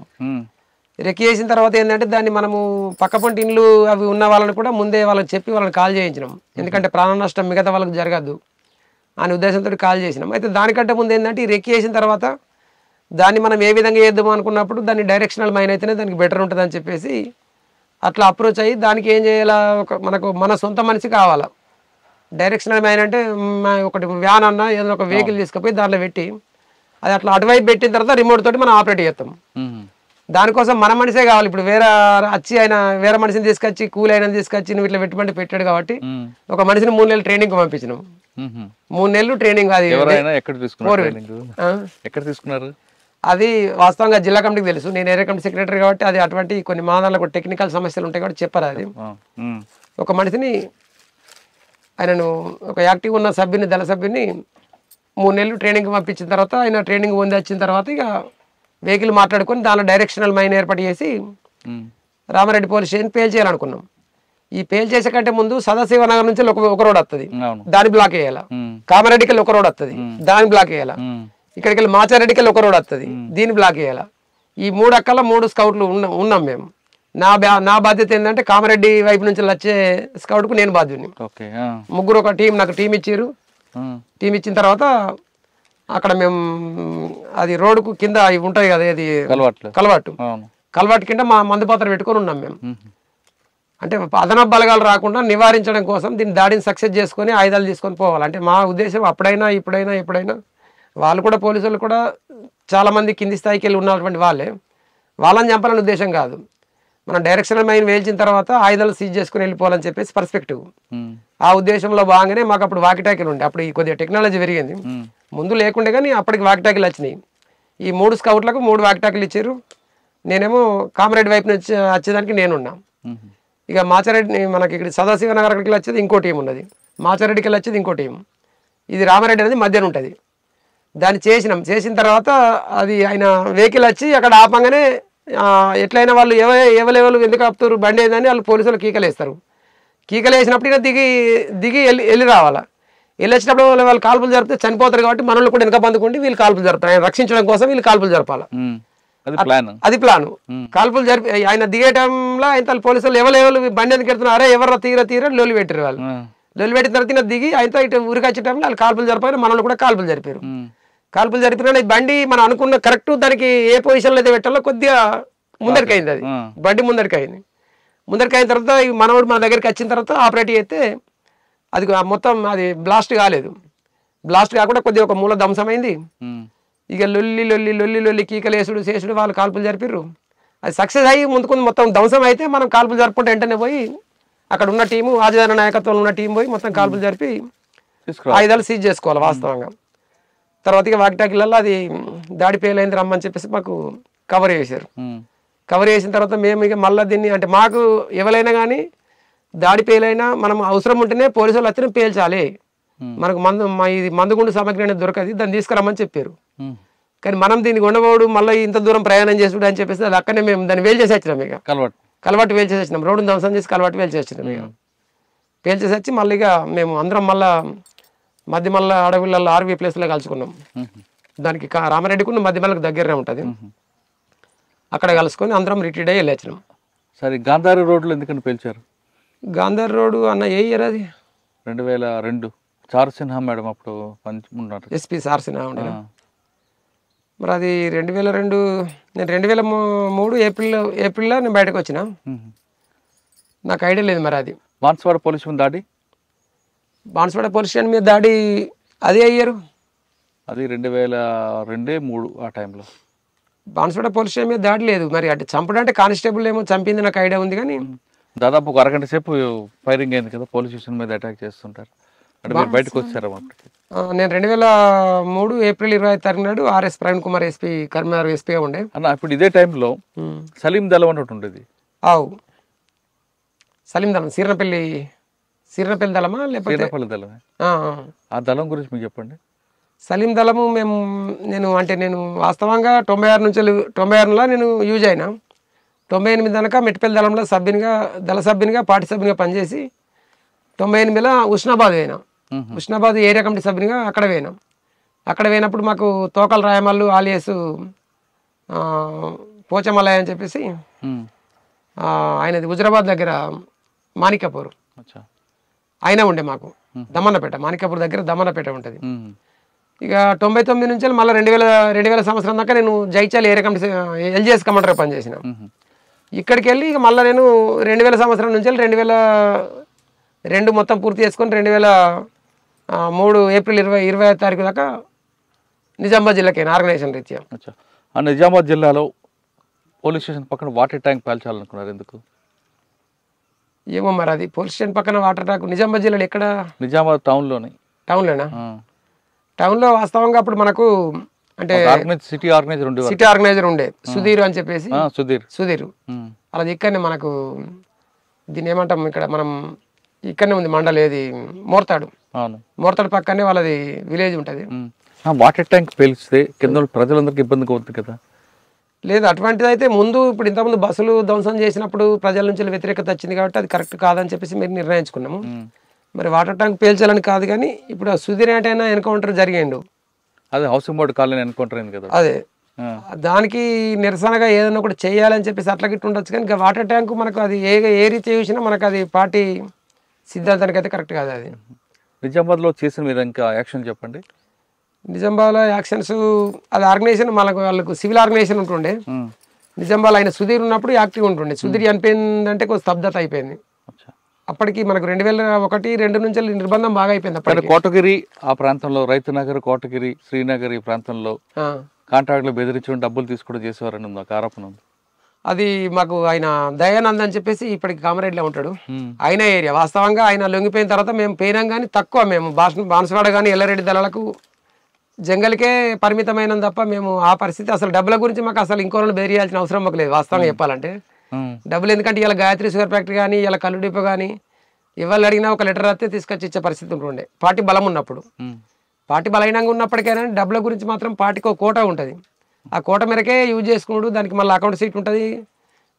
రెక్కి చేసిన తర్వాత ఏంటంటే దాన్ని మనము పక్కపంటి ఇండ్లు అవి ఉన్న వాళ్ళని కూడా ముందే వాళ్ళకి చెప్పి వాళ్ళని కాల్ చేయించినాం. ఎందుకంటే ప్రాణ నష్టం మిగతా వాళ్ళకి జరగద్దు అనే ఉద్దేశంతో కాల్ చేసినాం. అయితే దానికంటే ముందు ఏంటంటే ఈ రెక్కి చేసిన తర్వాత దాన్ని మనం ఏ విధంగా చేద్దాము అనుకున్నప్పుడు దాన్ని డైరెక్షనల్ మైన్ అయితేనే దానికి బెటర్ ఉంటుంది అని చెప్పేసి అట్లా అప్రోచ్ అయ్యి దానికి ఏం చేయాలా, మనకు మన సొంత మనిషి కావాలా. డైరెక్షనల్ మైన్ అంటే ఒకటి వ్యాన్ అన్న ఏదైనా ఒక వెహికల్ తీసుకుపోయి దాంట్లో పెట్టి అది అట్లా అటువైపు పెట్టిన తర్వాత రిమోట్ తోటి మనం ఆపరేట్ చేస్తాం. దానికోసం మన మనిషే కావాలి. ఇప్పుడు వేరే మనిషిని తీసుకొచ్చి కూలి అయినా తీసుకొచ్చి నువ్వు ఇట్లా పెట్టమంటే పెట్టాడు కాబట్టి ఒక మనిషిని 3 నెలలు ట్రైనింగ్ పంపించినాం. 3 నెలలు ట్రైనింగ్. అది ఎక్కడ తీసుకున్నారు? అది వాస్తవంగా జిల్లా కమిటీకి తెలుసు. నేను ఏరియా కమిటీ సెక్రటరీ కాబట్టి అది అటువంటి కొన్ని మాదాలకు టెక్నికల్ సమస్యలు ఉంటాయి కాబట్టి చెప్పారు. అది ఒక మనిషిని ఆయనను ఒక యాక్టివ్ ఉన్న సభ్యుని దళ సభ్యుని 3 నెలలు ట్రైనింగ్ పంపించిన తర్వాత ఆయన ట్రైనింగ్ పొంది వచ్చిన తర్వాత ఇక వెహికల్ మాట్లాడుకొని దానిలో డైరెక్షనల్ మైన్ ఏర్పాటు చేసి రామారెడ్డి పోలీస్ స్టేషన్ పేల్ చేయాలనుకున్నాం. ఈ పేల్ చేసే కంటే ముందు సదాశివనగర్ నుంచి ఒక రోడ్ వస్తుంది, దాన్ని బ్లాక్ చేయాలా. కామారెడ్డికి వెళ్ళి ఒక రోడ్ వస్తుంది, దాన్ని బ్లాక్ చేయాలా. ఇక్కడికి వెళ్ళి మాచారెడ్డికి వెళ్ళి ఒక రోడ్ వస్తుంది, దీన్ని బ్లాక్ చేయాలా. ఈ 3 అక్కల 3 స్కౌట్లు ఉన్నాం మేము. నా బాధ్యత ఏంటంటే కామారెడ్డి వైపు నుంచి వచ్చే స్కౌట్కు నేను బాధ్యుని. ముగ్గురు ఒక టీం నాకు టీం ఇచ్చారు. టీం ఇచ్చిన తర్వాత అక్కడ మేము అది రోడ్డుకు కింద ఇవి ఉంటాయి కదా, ఇది కలవాటు కింద మా మందు పాత్ర పెట్టుకొని ఉన్నాం మేము. అంటే అదనపు బలగాలు రాకుండా నివారించడం కోసం దీన్ని దాడిని సక్సెస్ చేసుకొని ఆయుధాలు తీసుకొని పోవాలి. అంటే మా ఉద్దేశం అప్పుడైనా ఎప్పుడైనా వాళ్ళు కూడా పోలీసులు కూడా చాలామంది కింది స్థాయికి వెళ్ళి ఉన్నటువంటి వాళ్ళని చంపాలని ఉద్దేశం కాదు. మనం డైరెక్షనల్ మైన్ వేల్చిన తర్వాత ఆయుధాలు సీజ్ చేసుకుని వెళ్ళిపోవాలని చెప్పేసి పర్స్పెక్టివ్. ఆ ఉద్దేశంలో భాగంగానే మాకు అప్పుడు వాకిటాకీలు ఉండే. అప్పుడు ఈ కొద్దిగా టెక్నాలజీ పెరిగింది, ముందు లేకుండే కానీ అప్పటికి వాకిటాకీలు వచ్చినాయి. ఈ 3 స్కౌట్లకు 3 వాకిటాకీలు ఇచ్చారు. నేనేమో కామారెడ్డి వైపు నుంచి వచ్చేదానికి నేనున్నా. ఇక మాచారెడ్డి మనకి ఇక్కడ సదాశివనగర్కి వచ్చేది ఇంకో టీం ఉన్నది, మాచారెడ్డికి వెళ్ళి వచ్చేది ఇంకో టీం. ఇది రామారెడ్డి అనేది మధ్యన ఉంటుంది. దాన్ని చేసిన తర్వాత అది ఆయన వెహికల్ వచ్చి అక్కడ ఆపంగానే ఎట్లయినా వాళ్ళు ఎవరు ఎందుకు ఆపుతారు బండి అయిందని వాళ్ళు పోలీసులు కీకలేస్తారు. కీకలేసినప్పుడు ఇక దిగి వెళ్ళి రావాలా. వెళ్ళి వచ్చినప్పుడు వాళ్ళు కాల్పులు జరిపితే చనిపోతారు కాబట్టి మనల్ని కూడా వెనక బందుకుండి వీళ్ళు కాల్పులు జరుపుతారు. ఆయన రక్షించడం కోసం వీళ్ళు కాల్పులు జరపాలి. అది ప్లాన్. కాల్పులు జరిపి ఆయన దిగే టైంలో ఆయన పోలీసులు ఎవరు బండి ఎందుకు వెళ్తున్నారు, ఎవరు తీర లొల్లి పెట్టారు. వాళ్ళు లొల్లి పెట్టిన తర్వాత దిగి ఆయనతో ఇటు ఊరికి వచ్చే టైంలో వాళ్ళు కాల్పులు జరిపారు, మనల్ని కూడా కాల్పులు జరిపారు. కాల్పులు జరిపిన బండి మనం అనుకున్న కరెక్ట్ దానికి ఏ పొజిషన్లో అయితే పెట్టాలో కొద్దిగా ముందరికి అయింది. అది బండి ముందరికి అయిన తర్వాత మనవాడు మన దగ్గరికి వచ్చిన తర్వాత ఆపరేట్ చేస్తే అది మొత్తం అది బ్లాస్ట్ కాలేదు. బ్లాస్ట్ కాకుండా కొద్దిగా ఒక మూల ధ్వంసమైంది. ఇక లొల్లి కీకలేసుడు చేసుడు వాళ్ళు కాల్పులు జరిపిర్రు. అది సక్సెస్ అయ్యి ముందుకు మొత్తం ధ్వంసం అయితే మనం కాల్పులు జరుపుకుంటే వెంటనే పోయి అక్కడ ఉన్న టీము ఆజాదన నాయకత్వంలో ఉన్న టీం పోయి మొత్తం కాల్పులు జరిపి ఆయుధాలు సీజ్ చేసుకోవాలి వాస్తవంగా. తర్వాత ఇక వాకిటాకిళ్ళల్లో అది దాడి పేలైంది రమ్మని చెప్పేసి మాకు కవర్ చేశారు. కవర్ చేసిన తర్వాత మేము ఇక మళ్ళీ దీన్ని అంటే మాకు ఎవరైనా కానీ దాడి పేలైనా మనం అవసరం ఉంటేనే పోలీసు వాళ్ళు వచ్చిన పేల్చాలి, మనకు ఇది మందుగుండు సామగ్రి అనేది దొరకదు, దాన్ని తీసుకురమ్మని చెప్పారు. కానీ మనం దీనికి ఉండబోడు మళ్ళీ ఇంత దూరం ప్రయాణం చేసుడు అని చెప్పేసి అది అక్కడనే మేము దాన్ని వేలు చేసి వచ్చినాం. ఇక కలవాటు వేలు చేసి వచ్చినాం, రోడ్డును ధ్వంసం చేసి కలవాటు వేలు చేసి వచ్చినాం. ఇక వేలు చేసి వచ్చి మళ్ళీ ఇక మేము అందరం మధ్య అడవులలో ఆర్వీ ప్లేస్లో కలుసుకున్నాం. దానికి రామారెడ్డికి మధ్యమల్లకు దగ్గరనే ఉంటుంది. అక్కడ కలుసుకొని అందరం రిట్రీట్ అయ్యి వెళ్ళొచ్చినాం. సరే, గాంధారి రోడ్లు ఎందుకని పేల్చారు? గాంధారి రోడ్డు అన్న ఏ ఇయర్ అది? 2002. చారుసిన్హా మేడం అప్పుడు ఉన్నారు, ఎస్పీ చారుసిన్హా ఉండే. మరి అది 2002. నేను 2003 ఏప్రిల్లో నేను బయటకు వచ్చిన. నాకు ఐడియా లేదు మరి అది. బాన్స్వాడ పోలీస్ మీద దాడి, బాన్స్వాడ పోలీస్ స్టేషన్ మీద దాడి అదే అయ్యారు. అది 2002-03 ఆ టైంలో. బాన్స్వాడ పోలీస్ స్టేషన్ మీద దాడి లేదు. మరి అంటే చంపడం అంటే కానిస్టేబుల్ ఏమో చంపింది నాకు ఐడియా ఉంది. కానీ దాదాపు ఒక అరగంట సేపు ఫైరింగ్ అయింది కదా, పోలీస్ స్టేషన్ మీద అటాక్ చేస్తుంటారు. అంటే మీరు బయటకు వచ్చారా? నేను 2003 ఏప్రిల్ 25 నాడు ఆర్ఎస్ ప్రవీణ్ కుమార్ ఎస్పీ కరీంనగర్ ఎస్పీగా ఉండే అన్న. ఇప్పుడు ఇదే టైంలో సలీం దళం అన్నట్టు ఉండేది. సలీం దళం సీర్నపల్లి దళమా లేకపోతే సీర్నపల్లి దళమే? ఆ దళం గురించి మీకు చెప్పండి. సలీం దళము నేను వాస్తవంగా 96 నుంచి 96లో నేను యూజ్ అయినా. 98 దాకా మెట్టిపల్లి దళంలో దళ సభ్యునిగా పార్టీ సభ్యునిగా పనిచేసి 98లో ఉస్నాబాద్ పోయినాం. ఉస్నాబాద్ ఏరియా కమిటీ సభ్యునిగా అక్కడ పోయినాం. అక్కడ పోయినప్పుడు మాకు తోకల రాయమల్లు ఆలియస్ పోచమలయ అని చెప్పేసి ఆయనది హుజరాబాద్ దగ్గర మాణిక్యపూర్ ఆయన ఉండే మాకు దమన్నపేట, మాణిక్యపూర్ దగ్గర దమన్నపేట ఉంటుంది. ఇక 99 నుంచి మళ్ళీ 2000 సంవత్సరం దాకా నేను జైచాల్ ఏరియా కమిటీ ఎల్జిఎస్ కమాండర్గా పనిచేసిన. ఇక్కడికి వెళ్ళి ఇక మళ్ళీ నేను 2000 సంవత్సరం నుంచి 2002 మొత్తం పూర్తి చేసుకొని 2003 ఏప్రిల్ 25వ తారీఖు దాకా నిజామాబాద్ జిల్లాకి ఆర్గనైజేషన్ రీత్యా. నిజామాబాద్ జిల్లాలో పోలీస్ స్టేషన్ పక్కన వాటర్ ట్యాంక్ పేల్చాలనుకున్నారు ఎందుకు? ఏమో మరి అది పోలీస్ స్టేషన్ పక్కన వాటర్ ట్యాంక్ నిజామాబాద్ జిల్లాలో ఎక్కడ? నిజామాబాద్ టౌన్లోనా? టౌన్లో వాస్తవంగా అప్పుడు మనకు అంటే సిటీ ఆర్గనైజర్ ఉండే సుధీర్ అని చెప్పేసి సుధీర్ అలా ఇక్కడనే మనకు దీన్ని ఏమంటాం ఇక్కడ మనం ఇక్కడనే ఉంది మండలి ఏది మోర్తాడు పక్కనే వాళ్ళది విలేజ్ ఉంటుంది. వాటర్ ట్యాంక్ పేలిస్తే కింద ప్రజలందరికీ ఇబ్బందిగా ఉంది కదా? లేదు అటువంటిది అయితే ముందు ఇప్పుడు ఇంతకుముందు బస్సులు ధ్వంసం చేసినప్పుడు ప్రజల నుంచి వ్యతిరేకత వచ్చింది కాబట్టి అది కరెక్ట్ కాదని చెప్పేసి మీరు నిర్ణయించుకున్నాము. మరి వాటర్ ట్యాంక్ పేల్చాలని కాదు కానీ ఇప్పుడు ఆ సుధీర్ ఏంటైనా ఎన్కౌంటర్ జరిగిండు, అదే హౌసింగ్ బోర్డు కాలనీ ఎన్కౌంటర్ అయింది కదా, అదే దానికి నిరసనగా ఏదైనా ఒకటి చేయాలని చెప్పేసి అట్లా గిట్టు ఉండొచ్చు. కానీ ఇంకా వాటర్ ట్యాంక్ మనకు అది ఏ రీతి చూసినా మనకు అది పార్టీ సిద్ధాంతానికి అయితే కరెక్ట్ కాదు. అది నిజామాబాద్లో చేసిన మీరు ఇంకా యాక్షన్ చెప్పండి. నిజామాబాద్లో యాక్షన్స్ అది ఆర్గనైజేషన్ వాళ్ళకు సివిల్ ఆర్గనైజేషన్ ఉంటుండే. నిజామాబాద్ ఆయన సుధీర్ ఉన్నప్పుడు యాక్టివ్ ఉంటుండే. సుధీర్ చనిపోయిందంటే కొంచెం స్తబ్దత అయిపోయింది. అప్పటికి మనకు 2001-2 నుంచి నిర్బంధం బాగా అయిపోయింది. అప్పటికి కోటగిరి ఆ ప్రాంతంలో రైతునగర్, కోటగిరి, శ్రీనగర్ ఈ ప్రాంతంలో కాంట్రాక్టులు బెదిరించడం, డబ్బులు తీసుకోవడం చేసేవారని ఉంది ఒక ఆరోపణ ఉంది. అది మాకు ఆయన దయానంద్ అని చెప్పేసి ఇప్పటికి కామారెడ్డిలో ఉంటాడు. ఆయన ఏరియా వాస్తవంగా ఆయన లొంగిపోయిన తర్వాత మేము పోయినాం కానీ తక్కువ, మేము బాన్సువాడ కానీ ఎల్లారెడ్డి దళాలకు జంగల్కే పరిమితమైన తప్ప మేము ఆ పరిస్థితి అసలు డబ్బుల గురించి మాకు అసలు ఇంకోళ్ళని బెదిరియాల్సిన అవసరం మాకు లేదు వాస్తవంగా చెప్పాలంటే. డబ్బులు ఎందుకంటే ఇలా గాయత్రి షుగర్ ఫ్యాక్టరీ కానీ ఇలా కళ్ళు డిపో కానీ ఇవాళ అడిగినా ఒక లెటర్ రాస్తే తీసుకొచ్చి ఇచ్చే పరిస్థితి ఉంటుండే పార్టీ బలం ఉన్నప్పుడు. పార్టీ బలహీనంగా ఉన్నప్పటికైనా డబ్బుల గురించి మాత్రం పార్టీకి ఒక కోట ఉంటుంది. ఆ కోట మేరకే యూజ్ చేసుకున్నాడు. దానికి మళ్ళీ అకౌంట్ సీట్ ఉంటుంది,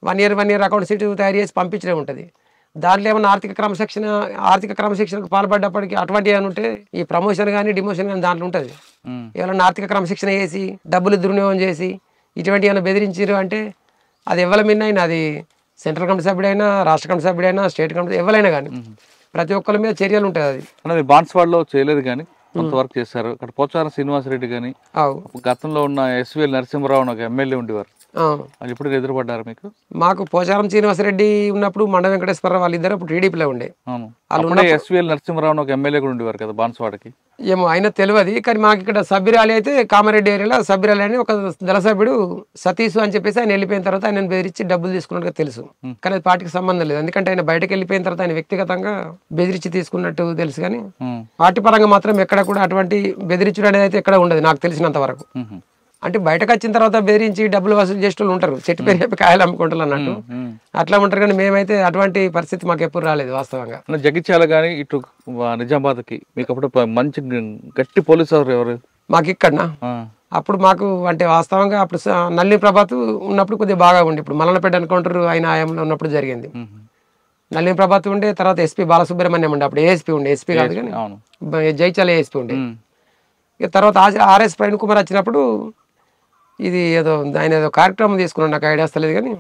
1 year అకౌంట్ సీట్ తయారు చేసి పంపించడం ఉంటుంది. దాంట్లో ఏమైనా ఆర్థిక క్రమశిక్షణకు పాల్పడ్డప్పటికీ అటువంటి ఏమైనా ఉంటే ఈ ప్రమోషన్ కానీ డిమోషన్ కానీ దాంట్లో ఉంటుంది. ఎవరైనా ఆర్థిక క్రమశిక్షణ చేసి డబ్బులు దుర్వినియోగం చేసి ఇటువంటి ఏమైనా బెదిరించారు అంటే అది ఎవరి మీద అయినా, అది సెంట్రల్ కమిటీ సభ్యుడైనా, రాష్ట్ర కమిటీ సభ్యుడైనా, స్టేట్ కమిటీ ఎవరైనా కానీ ప్రతి ఒక్కరి మీద చర్యలు ఉంటాయి. అది బాన్స్వాడలో చేయలేదు కానీ కొంతవరకు చేశారు. అక్కడ పోచారం శ్రీనివాసరెడ్డి కానీ గతంలో ఉన్న ఎస్విఎల్ నరసింహరావు ఒక ఎమ్మెల్యే ఉండేవారు, అది ఇప్పుడు ఎదురుపడ్డారు మీకు? మాకు పోచారం శ్రీనివాసరెడ్డి ఉన్నప్పుడు మండ వెంకటేశ్వరరావు వాళ్ళిద్దరు అప్పుడు టీడీపీలో ఉండే. ఎస్విఎల్ నరసింహరావు ఒక ఎమ్మెల్యే కూడా ఉండేవారు కదా బాన్స్వాడకి. ఏమో ఆయన తెలియదు కానీ మాకు ఇక్కడ సభ్యురాలి అయితే కామారెడ్డి ఏరియాలో సభ్యురాలి అని ఒక దళ సభ్యుడు సతీష్ అని చెప్పేసి ఆయన వెళ్ళిపోయిన తర్వాత ఆయన బెదిరించి డబ్బులు తీసుకున్నట్టుగా తెలుసు. కానీ అది పార్టీకి సంబంధం లేదు, ఎందుకంటే ఆయన బయటకు వెళ్ళిపోయిన తర్వాత ఆయన వ్యక్తిగతంగా బెదిరించి తీసుకున్నట్టు తెలుసు. కానీ పార్టీ పరంగా మాత్రం ఎక్కడ కూడా అటువంటి బెదిరించడం అనేది అయితే ఎక్కడ ఉండదు నాకు తెలిసినంత వరకు. అంటే బయటకు వచ్చిన తర్వాత బెదిరించి డబ్బులు వసూలు చేసే వాళ్ళు ఉంటారు, చెట్టు పేరు చెప్పి కాయలు అమ్ముకుంటారు అన్నట్టు అట్లా ఉంటారు. కానీ మేమైతే అటువంటి పరిస్థితి మాకు ఎప్పుడు రాలేదు వాస్తవంగా. జగిత్యాల కానీ ఇటు నిజామాబాద్కి మీకు అప్పుడు మంచి గట్టి పోలీసు ఎవరు? మాకు ఇక్కడ అప్పుడు మాకు అంటే వాస్తవంగా అప్పుడు నల్లి ప్రభాత్ ఉన్నప్పుడు కొద్దిగా బాగా ఉండి, ఇప్పుడు మల్లనపేట ఎన్కౌంటర్ ఆయన ఆయంలో ఉన్నప్పుడు జరిగింది. నల్లి ప్రభాత్ ఉండే, తర్వాత ఎస్పీ బాలసుబ్రహ్మణ్యం ఉండే, అప్పుడు ఏఎస్పీ ఉండే, ఎస్పీ కాదు కానీ జైచాల ఏఎస్పీ ఉండే. ఇక తర్వాత ఆర్ఎస్ ప్రవీణ్ కుమార్ వచ్చినప్పుడు ఇది ఆయన ఏదో కార్యక్రమం తీసుకున్నాడు, నాకు ఐడియా వస్తలేదు కానీ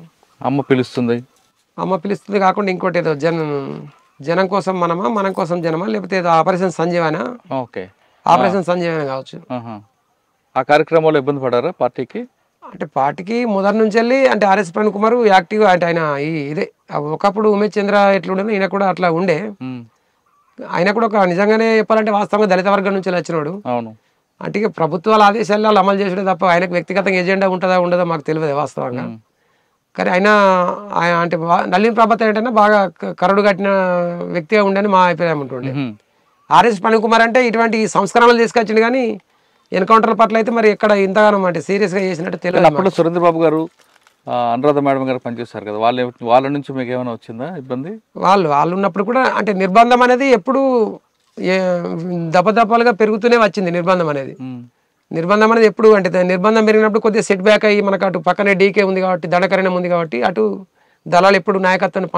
అమ్మ పిలుస్తుంది కాకుండా ఇంకోటి ఏదో జనం కోసం మనమా, మనం కోసం జనమా, లేకపోతే ఏదో ఆపరేషన్ సంజీవన, ఆపరేషన్ సంజీవన కావచ్చు. ఆ కార్యక్రమంలో ఇబ్బంది పడారా పార్టీకి? అంటే పార్టీకి మొదటి నుంచి వెళ్ళి అంటే ఆర్ఎస్ ప్రవీణ్ కుమార్ యాక్టివ్, అంటే ఆయన ఇదే ఒకప్పుడు ఉమేష్ చంద్ర ఎట్లుండే ఈయన కూడా అట్లా ఉండే. ఆయన కూడా ఒక నిజంగానే చెప్పాలంటే వాస్తవంగా దళిత వర్గం నుంచి వచ్చినాడు. అంటే ప్రభుత్వాల ఆదేశాలు అమలు చేసడే తప్ప ఆయనకు వ్యక్తిగతంగా ఎజెండా ఉంటుందా ఉండదో మాకు తెలియదు వాస్తవంగా. కానీ ఆయన అంటే నల్లిని ప్రభాత్ ఏంటంటే బాగా కరడు కట్టిన వ్యక్తిగా ఉండని మా అభిప్రాయం ఉంటుండే. ఆర్ఎస్ ప్రవీణ్ కుమార్ అంటే ఇటువంటి సంస్కరణలు తీసుకొచ్చింది కానీ ఎన్కౌంటర్ల పట్ల అయితే మరి ఎక్కడ ఇంతగానో అంటే సీరియస్గా చేసినట్టు తెలియదు. అప్పుడు సురేంద్రబాబు గారు, అనురాధ మేడం గారు పనిచేస్తారు కదా, వాళ్ళ నుంచి మీకు ఏమైనా వచ్చిందా ఇబ్బంది? వాళ్ళు ఉన్నప్పుడు కూడా అంటే నిర్బంధం అనేది ఎప్పుడు దపదపాలుగా పెరుగుతూనే వచ్చింది. నిర్బంధం అనేది నిర్బంధం అనేది ఎప్పుడు అంటే నిర్బంధం పెరిగినప్పుడు కొద్దిగా సెట్ బ్యాక్ అయ్యి మనకు అటు పక్కనే డీకే ఉంది కాబట్టి దండకరణం ఉంది కాబట్టి అటు దళాలు ఎప్పుడు నాయకత్వాన్ని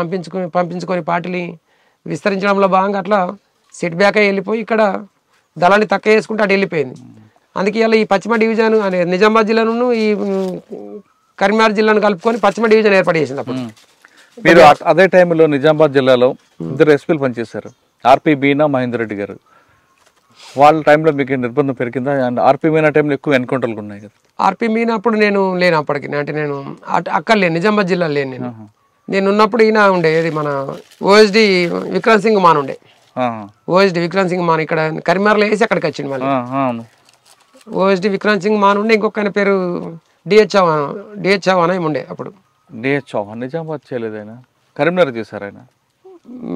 పంపించుకొని పార్టీని విస్తరించడంలో భాగంగా అట్లా సెట్ బ్యాక్ అయ్యి వెళ్ళిపోయి ఇక్కడ దళాన్ని తక్కువ చేసుకుంటే అటు వెళ్ళిపోయింది. అందుకే ఇలా ఈ పశ్చిమ డివిజన్ అనే నిజామాబాద్ జిల్లాను ఈ కరీంనగర్ జిల్లాను కలుపుకొని పశ్చిమ డివిజన్ ఏర్పాటు చేసింది. అప్పుడు మీరు అదే టైంలో నిజామాబాద్ జిల్లాలో ఇద్దరు ఎస్పీలు పనిచేశారు, ఆర్పి మీనా మహేందర్ రెడ్డి గారు. వాళ్ళ టైంలో మీకు నిర్బంధం పెరిగిందా? అండ్ ఆర్పి మీనా టైంలో ఎక్కువ ఎన్కౌంటర్లు ఉన్నాయి కదా. ఆర్పి మీనా అప్పుడు నేను లేను, అప్పటికి అంటే నేను అక్కడ లేను, నిజామాబాద్ జిల్లా లేను. నేను ఉన్నప్పుడు ఈయన ఉండే మన ఓఎస్డి విక్రమ్ సింగ్ మాన్ ఉండే. ఓఎస్డి విక్రమ్ సింగ్ మాన్ ఇక్కడ కరీంనగర్లో వేసి అక్కడికి వచ్చింది. మళ్ళీ ఓఎస్డి విక్రమ్ సింగ్ మాన్ ఉండే, ఇంకొక ఆయన పేరు డిహెచ్ చౌహాన్ అని ఉండే. అప్పుడు డిహెచ్ చౌహాన్ నిజామాబాద్ చేయలేదు, ఆయన కరీంనగర్ చేశారు. ఆయన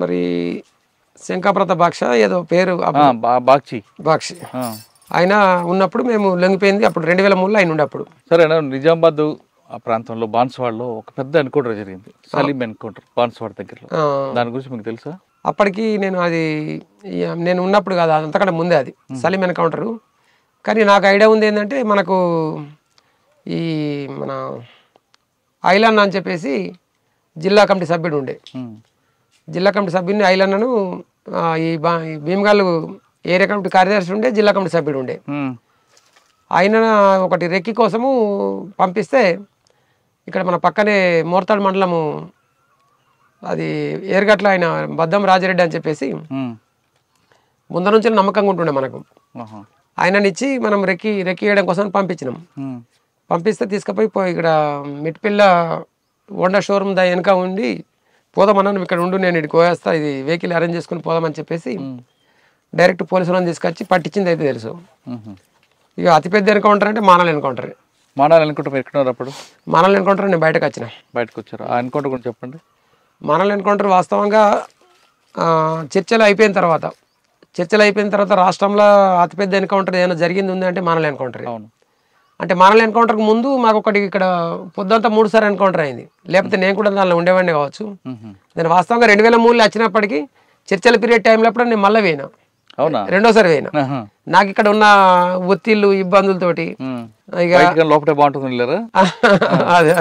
మరి శంకాప్రత బాక్ష ఏదో పేరు బాక్షి ఆయన ఉన్నప్పుడు మేము లొంగిపోయింది. అప్పుడు 2003లో ఆయన ఉండే. అప్పుడు సరేనా, నిజామాబాద్ ఆ ప్రాంతంలో బాన్స్వాడలో ఒక పెద్ద ఎన్కౌంటర్ జరిగింది, సలీం ఎన్కౌంటర్ బాన్స్వాడ దగ్గరలో. దాని గురించి మీకు తెలుసా? అప్పటికి నేను ఉన్నప్పుడు కాదు, అంతకంటే ముందే అది సలీం ఎన్కౌంటరు. కానీ నాకు ఐడియా ఉంది ఏంటంటే మనకు ఈ మన ఐలన్న అని చెప్పేసి జిల్లా కమిటీ సభ్యుడు ఉండే. జిల్లా కమిటీ సభ్యుడిని ఐలన్నను ఈ భీమగాళ్ళు ఏరియా కమిటీ కార్యదర్శి ఉండే, జిల్లా కమిటీ సభ్యుడు ఉండే. ఆయన ఒకటి రెక్కి కోసము పంపిస్తే ఇక్కడ మన పక్కనే మోర్తాడు మండలము అది ఏర్గట్ల ఆయన బద్దం రాజిరెడ్డి అని చెప్పేసి ముందు నుంచి నమ్మకంగా ఉంటుండే మనకు. ఆయననిచ్చి మనం రెక్కి వేయడం కోసం పంపించినాం. పంపిస్తే తీసుకుపోయి ఇక్కడ మిట్పిల్ల హోండా షోరూమ్ దా వెనక ఉండి పోదామన్నా, ఇక్కడ ఉండు, నేను ఇక్కడికి పోయేస్తా, ఇది వెహికల్ అరేంజ్ చేసుకుని పోదామని చెప్పేసి డైరెక్ట్ పోలీసులను తీసుకొచ్చి పట్టించింది అయితే తెలుసు. ఇక అతిపెద్ద ఎన్కౌంటర్ అంటే మానాల ఎన్కౌంటర్. మానాల ఎన్కౌంటర్ ఎక్కడున్నారు? అప్పుడు మానాల ఎన్కౌంటర్ నేను బయటకు వచ్చారు. ఆ ఎన్కౌంటర్ గురించి చెప్పండి. మానాల ఎన్కౌంటర్ వాస్తవంగా చర్చలు అయిపోయిన తర్వాత రాష్ట్రంలో అతిపెద్ద ఎన్కౌంటర్ ఏదైనా జరిగింది ఉంది అంటే మానాల ఎన్కౌంటర్. అవును. అంటే మానాల ఎన్కౌంటర్కి ముందు మాకు ఒకటి ఇక్కడ పొద్దుంతా 3 సార్లు ఎన్కౌంటర్ అయింది. లేకపోతే నేను కూడా దానిలో ఉండేవాడిని కావచ్చు. నేను వాస్తవంగా 2003లో వచ్చినప్పటికీ చర్చల పీరియడ్ టైంలో అప్పుడు నేను మళ్ళీ పోయినా. అవునా? రెండోసారి పోయినా. నాకు ఇక్కడ ఉన్న ఒత్తిళ్ళు ఇబ్బందులతోటి లోపల బాగుంటుంది అదే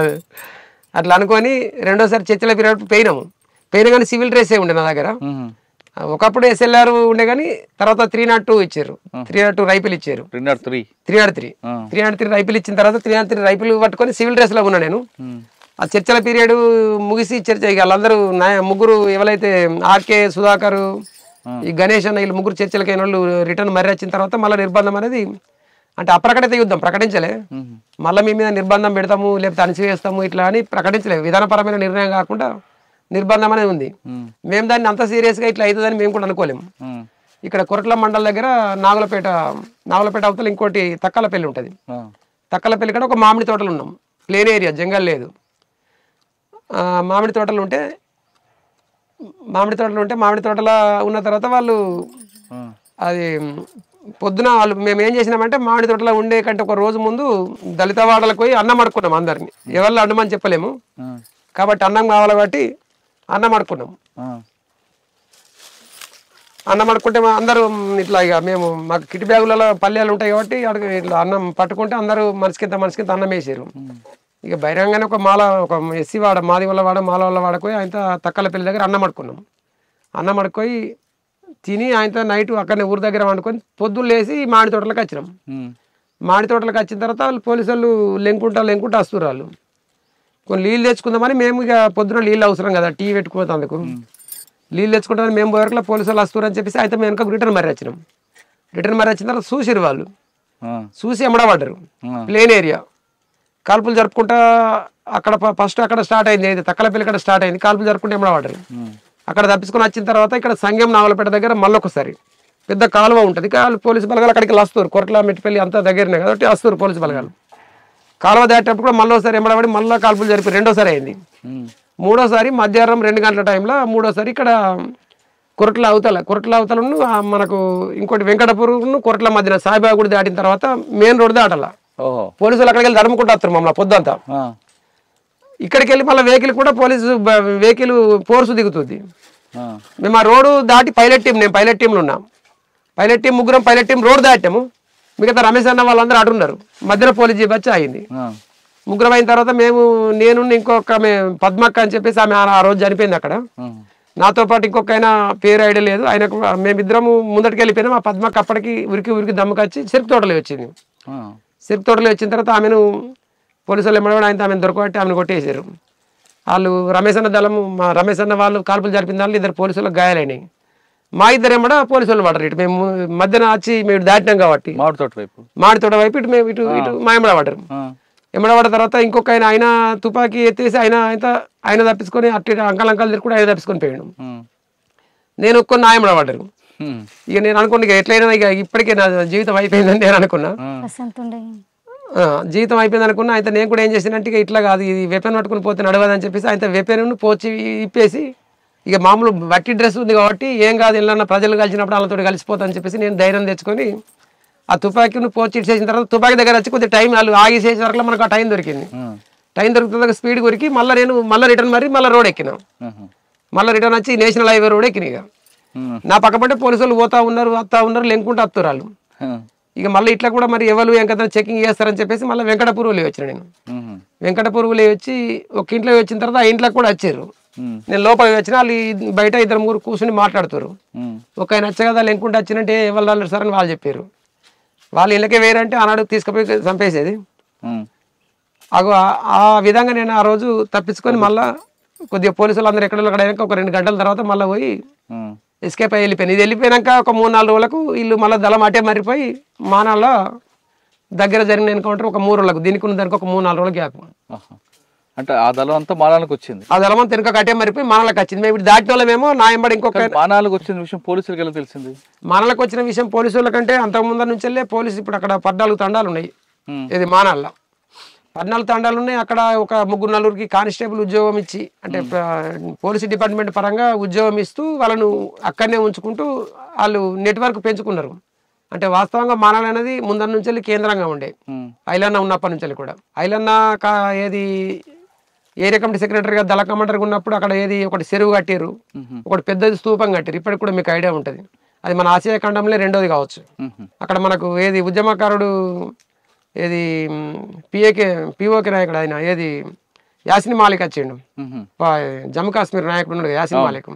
అట్లా అనుకొని రెండోసారి చర్చల పీరియడ్ పోయినా కానీ సివిల్ డ్రెస్సే ఉండే నా దగ్గర. ఒకప్పుడు SLR ఉండే కానీ తర్వాత 302 ఇచ్చారు, 302 రైఫిల్ ఇచ్చారు, 303 రైఫిల్ ఇచ్చిన తర్వాత 303 రైఫిల్ పట్టుకొని సివిల్ డ్రెస్ లో ఉన్నా నేను. ఆ చర్చల పీరియడ్ ముగిసి చర్చ వాళ్ళందరూ ముగ్గురు ఎవరైతే ఆర్కే సుధాకర్ ఈ గణేష్ అన్న వీళ్ళు ముగ్గురు చర్చలకైన వాళ్ళు రిటర్న్ మర్రి వచ్చిన తర్వాత మళ్ళీ నిర్బంధం అనేది అంటే అప్రకటిత యుద్ధం ప్రకటించలే. మళ్ళీ మీ మీద నిర్బంధం పెడతాము లేకపోతే అణిచివేస్తాము ఇట్లా అని ప్రకటించలేదు. విధానపరమైన నిర్ణయం కాకుండా నిర్బంధం అనేది ఉంది. మేము దాన్ని అంత సీరియస్గా ఇట్లా అవుతుందని మేము కూడా అనుకోలేము. ఇక్కడ కొరట్ల మండల దగ్గర నాగులపేట అవతల ఇంకోటి తక్కలపల్లి ఉంటుంది. తక్కలపల్లి కూడా ఒక మామిడి తోటలు ఉన్నాం, ప్లేన్ ఏరియా, జంగల్ లేదు. మామిడి తోటలు ఉంటే మామిడి తోటలో ఉన్న తర్వాత వాళ్ళు అది పొద్దున వాళ్ళు మేము ఏం చేసినామంటే మామిడి తోటలో ఉండే కంటే ఒక రోజు ముందు దళిత వాడలకు పోయి అన్నం అడుక్కున్నాం. అందరినీ ఎవరిలో అన్నమని చెప్పలేము కాబట్టి అన్నం కావాలి కాబట్టి అన్నం అడుక్కున్నాం. అన్నం అడుక్కుంటే అందరూ ఇట్లా ఇక మాకు కిటి బ్యాగులలో పల్లెలు ఉంటాయి కాబట్టి ఇట్లా అన్నం పట్టుకుంటే అందరూ మనిషికింత అన్నం వేసారు. ఇక బహిరంగానే ఒక ఎస్సీ వాడ మాది వల్ల మాల వల్ల వాడకపోయి ఆయన తక్కలపల్లి దగ్గర అన్నం అడుక్కున్నాం. అన్నం అడుక్కొని తిని ఆయనతో నైట్ అక్కడనే ఊరి దగ్గర వండుకొని పొద్దున్న లేసి మామిడి తోటలకు వచ్చినాం. మామిడి తోటలకు వచ్చిన తర్వాత వాళ్ళు పోలీసు వాళ్ళు లెంకుంటా వస్తున్నారు. వాళ్ళు కొన్ని నీళ్ళు తెచ్చుకుందామని మేము ఇక పొద్దున నీళ్ళు అవసరం కదా టీ పెట్టుకోవద్దు, అందుకు నీళ్ళు తెచ్చుకుంటామని మేము పోయేలా పోలీసు వాళ్ళు వస్తున్నారు అని చెప్పేసి అయితే మేము వెనక రిటర్న్ మర్రి వచ్చినాం. రిటర్న్ మర్రి వచ్చిన తర్వాత చూసిరు వాళ్ళు, చూసి ఎమ్మడబడ్డారు. ప్లేన్ ఏరియా కాల్పులు జరుపుకుంటా అక్కడ ఫస్ట్ అక్కడ స్టార్ట్ అయింది, అయితే తక్కలపల్లి ఇక్కడ స్టార్ట్ అయింది. కాల్పులు జరుపుకుంటే ఎమ్మడబడ్డారు. అక్కడ తప్పించుకొని వచ్చిన తర్వాత ఇక్కడ సంగం నావలపేట దగ్గర మళ్ళొకసారి పెద్ద కాలువ ఉంటుంది. పోలీసు బలగాలు అక్కడికి వస్తారు, కొరట్ల మెట్టిపల్లి అంతా దగ్గరనే కాబట్టి వస్తారు పోలీసు బలగాలు. కాలువ దాటేటప్పుడు కూడా మళ్ళోసారి ఎమ్మడబడి మళ్ళీ కాల్పులు జరిపి రెండోసారి అయింది. మూడోసారి మధ్యాహ్నం 2 గంటల టైంలో మూడోసారి ఇక్కడ కొరట్ల అవతల మనకు ఇంకోటి వెంకటపూర్ను కొరట్ల మధ్యన సాయిబాబా గుడి దాటిన తర్వాత మెయిన్ రోడ్ దాటాల. పోలీసులు అక్కడికి వెళ్ళి తడుముకుంటూ వస్తారు మమ్మల్ని పొద్దంతా. ఇక్కడికి వెళ్ళి మళ్ళీ వెహికల్ ఫోర్స్ దిగుతుంది. మేము ఆ రోడ్డు దాటి నేను పైలట్ టీంలో ఉన్నాం. ముగ్గురం పైలట్ టీం రోడ్ దాటాము. మిగతా రమేష్ అన్న వాళ్ళందరూ అటు ఉన్నారు. మధ్యలో పోలీస్ జీప్ వచ్చి ఆగింది. ముగ్గురం అయిన తర్వాత నేను ఇంకొక పద్మక్క అని చెప్పేసి ఆమె ఆ రోజు చనిపోయింది అక్కడ. నాతో పాటు ఇంకొక ఆయన పేరు ఐడియా లేదు, ఆయనకు మేమిద్దరము ముందటికి వెళ్ళిపోయినాం. ఆ పద్మక్క అప్పటికి ఉరికి దమ్మకొచ్చి చెరుకు తోటలో వచ్చింది. చెరుకు తోటలో వచ్చిన తర్వాత ఆమెను పోలీసు వాళ్ళు ఎమ్మడబడి ఆయన ఆమెను దొరకబట్టి ఆమెను కొట్టేసారు. వాళ్ళు రమేష్ అన్న వాళ్ళు కాల్పులు జరిపిన దాంట్లో 2 పోలీసులకు గాయాలైనాయి. మా ఇద్దరు ఏమడా పోలీసు వాళ్ళు పడ్డారు. ఇటు మేము మధ్యన వచ్చి మేము దాటినాం కాబట్టి మామిడి తోట వైపు ఇటు మేము ఇటు మా ఎమ్మడ పడ్డారు. ఎమ్మడబడ్డ తర్వాత ఇంకొక ఆయన తుపాకీ ఎత్తేసి ఆయన తప్పించుకొని అట్టి అంకల్ తిరుగుడు ఆయన తప్పించుకొని పోయాడు. నేను కొన్ని ఆయమ్మడ పడ్డారు. ఇక నేను అనుకున్నా ఇక ఎట్లయినా ఇక ఇప్పటికే నా జీవితం అయిపోయిందని నేను అనుకున్నా. జీవితం అయిపోయింది అనుకున్నా. అయితే నేను కూడా ఏం చేసినంటే ఇక ఇట్లా కాదు, ఇది వెపెన్ పట్టుకుని పోతే నడవదని చెప్పేసి ఆయన వెపెన్ పోచి ఇప్పేసి ఇక మామూలు బట్టి డ్రెస్ ఉంది కాబట్టి ఏం కాదు, ఇలా ప్రజలు కలిసినప్పుడు వాళ్ళతో కలిసిపోతాని చెప్పేసి నేను ధైర్యం తెచ్చుకొని ఆ తుపాకీని పోచి ఇచ్చేసిన తర్వాత తుపాకీ దగ్గర వచ్చి కొద్దిగా టైం వాళ్ళు ఆగిసేసే వరకు మనకు ఆ టైం దొరికింది. టైం దొరుకుతుంది స్పీడ్ కొరికి మళ్ళీ రిటర్న్ మళ్ళీ రోడ్ ఎక్కినాం. మళ్ళీ రిటర్న్ వచ్చి నేషనల్ హైవే రోడ్ ఎక్కినాయి. ఇక నా పక్కపంటే పోలీసులు పోతా ఉన్నారు లెంకుంటూ వస్తారు వాళ్ళు. ఇక మళ్ళీ ఇట్లా కూడా మరి ఎవరు ఎంత చెకింగ్ చేస్తారని చెప్పేసి మళ్ళీ వెంకటపూర్వులే వచ్చిన నేను. వెంకటపూర్వులే వచ్చి ఒక ఇంట్లో వచ్చిన తర్వాత ఆ ఇంట్లోకి కూడా వచ్చారు. నేను లోపలికి వచ్చిన వాళ్ళు బయట 2-3 కూర్చొని మాట్లాడుతారు. ఒక ఆయన వచ్చే కదా లెంకుంటూ వచ్చినంటే ఎవరు సార్ అని వాళ్ళు చెప్పారు. వాళ్ళు ఇళ్ళకే వేరంటే ఆనాడు తీసుకుపోయి చంపేసేది. ఆ విధంగా నేను ఆ రోజు తప్పించుకొని మళ్ళా కొద్దిగా పోలీసులు అందరూ ఎక్కడ ఒక 2 గంటల తర్వాత మళ్ళీ పోయి ఎస్కేప్ అయ్యి వెళ్ళిపోయాను. ఇది వెళ్ళిపోయాక ఒక 3-4 రోజులకు వీళ్ళు మళ్ళీ దళం అటే మరిపోయి మానాల దగ్గర జరిగిన ఎన్కౌంటర్ ఒక 3 రోజులకు, దీనికి ఉన్న దానికి ఒక 3-4 రోజుల గ్యాప్. అంటే ఆ దళం అంతా మానాలకు వచ్చింది. ఆ దళం అంతా వెనుక అటే మరిపోయి మానాలకు వచ్చింది. మేము ఇప్పుడు దాటిన వాళ్ళమేమో నా ఎంబడి ఇంకొక మానాలకు వచ్చిన విషయం పోలీసులకు ఎలా తెలిసింది? మానాలకు వచ్చిన విషయం పోలీసుల కంటే అంతకు ముందర నుంచి వెళ్ళే పోలీసు ఇప్పుడు అక్కడ 14 తండాలు ఉన్నాయి. ఇది మానాల్లో 14 తండాలు ఉన్నాయి. అక్కడ ఒక 3-4కి కానిస్టేబుల్ ఉద్యోగం ఇచ్చి అంటే పోలీసు డిపార్ట్మెంట్ పరంగా ఉద్యోగం ఇస్తూ వాళ్ళను అక్కడనే ఉంచుకుంటూ వాళ్ళు నెట్వర్క్ పెంచుకున్నారు. అంటే వాస్తవంగా మానాలు అనేది ముందర నుంచి వెళ్ళి కేంద్రంగా ఉండే ఐలన్న ఉన్నప్పటి నుంచి కూడా. ఐలన్న ఏది ఏరియా కమిటీ సెక్రటరీగా దళ కమాండర్గా ఉన్నప్పుడు అక్కడ ఏది ఒకటి చెరువు కట్టారు, ఒకటి పెద్దది స్తూపం కట్టారు. ఇప్పటికి కూడా మీకు ఐడియా ఉంటుంది. అది మన ఆసియా ఖండంలో 2వది కావచ్చు. అక్కడ మనకు ఏది ఉద్యమకారుడు ఏది పిఓకే నాయకుడు ఆయన ఏది యాసిన్ మాలిక్ వచ్చిండు, జమ్మూ కాశ్మీర్ నాయకుడు ఉన్నాడు యాసిన్ మాలిక్.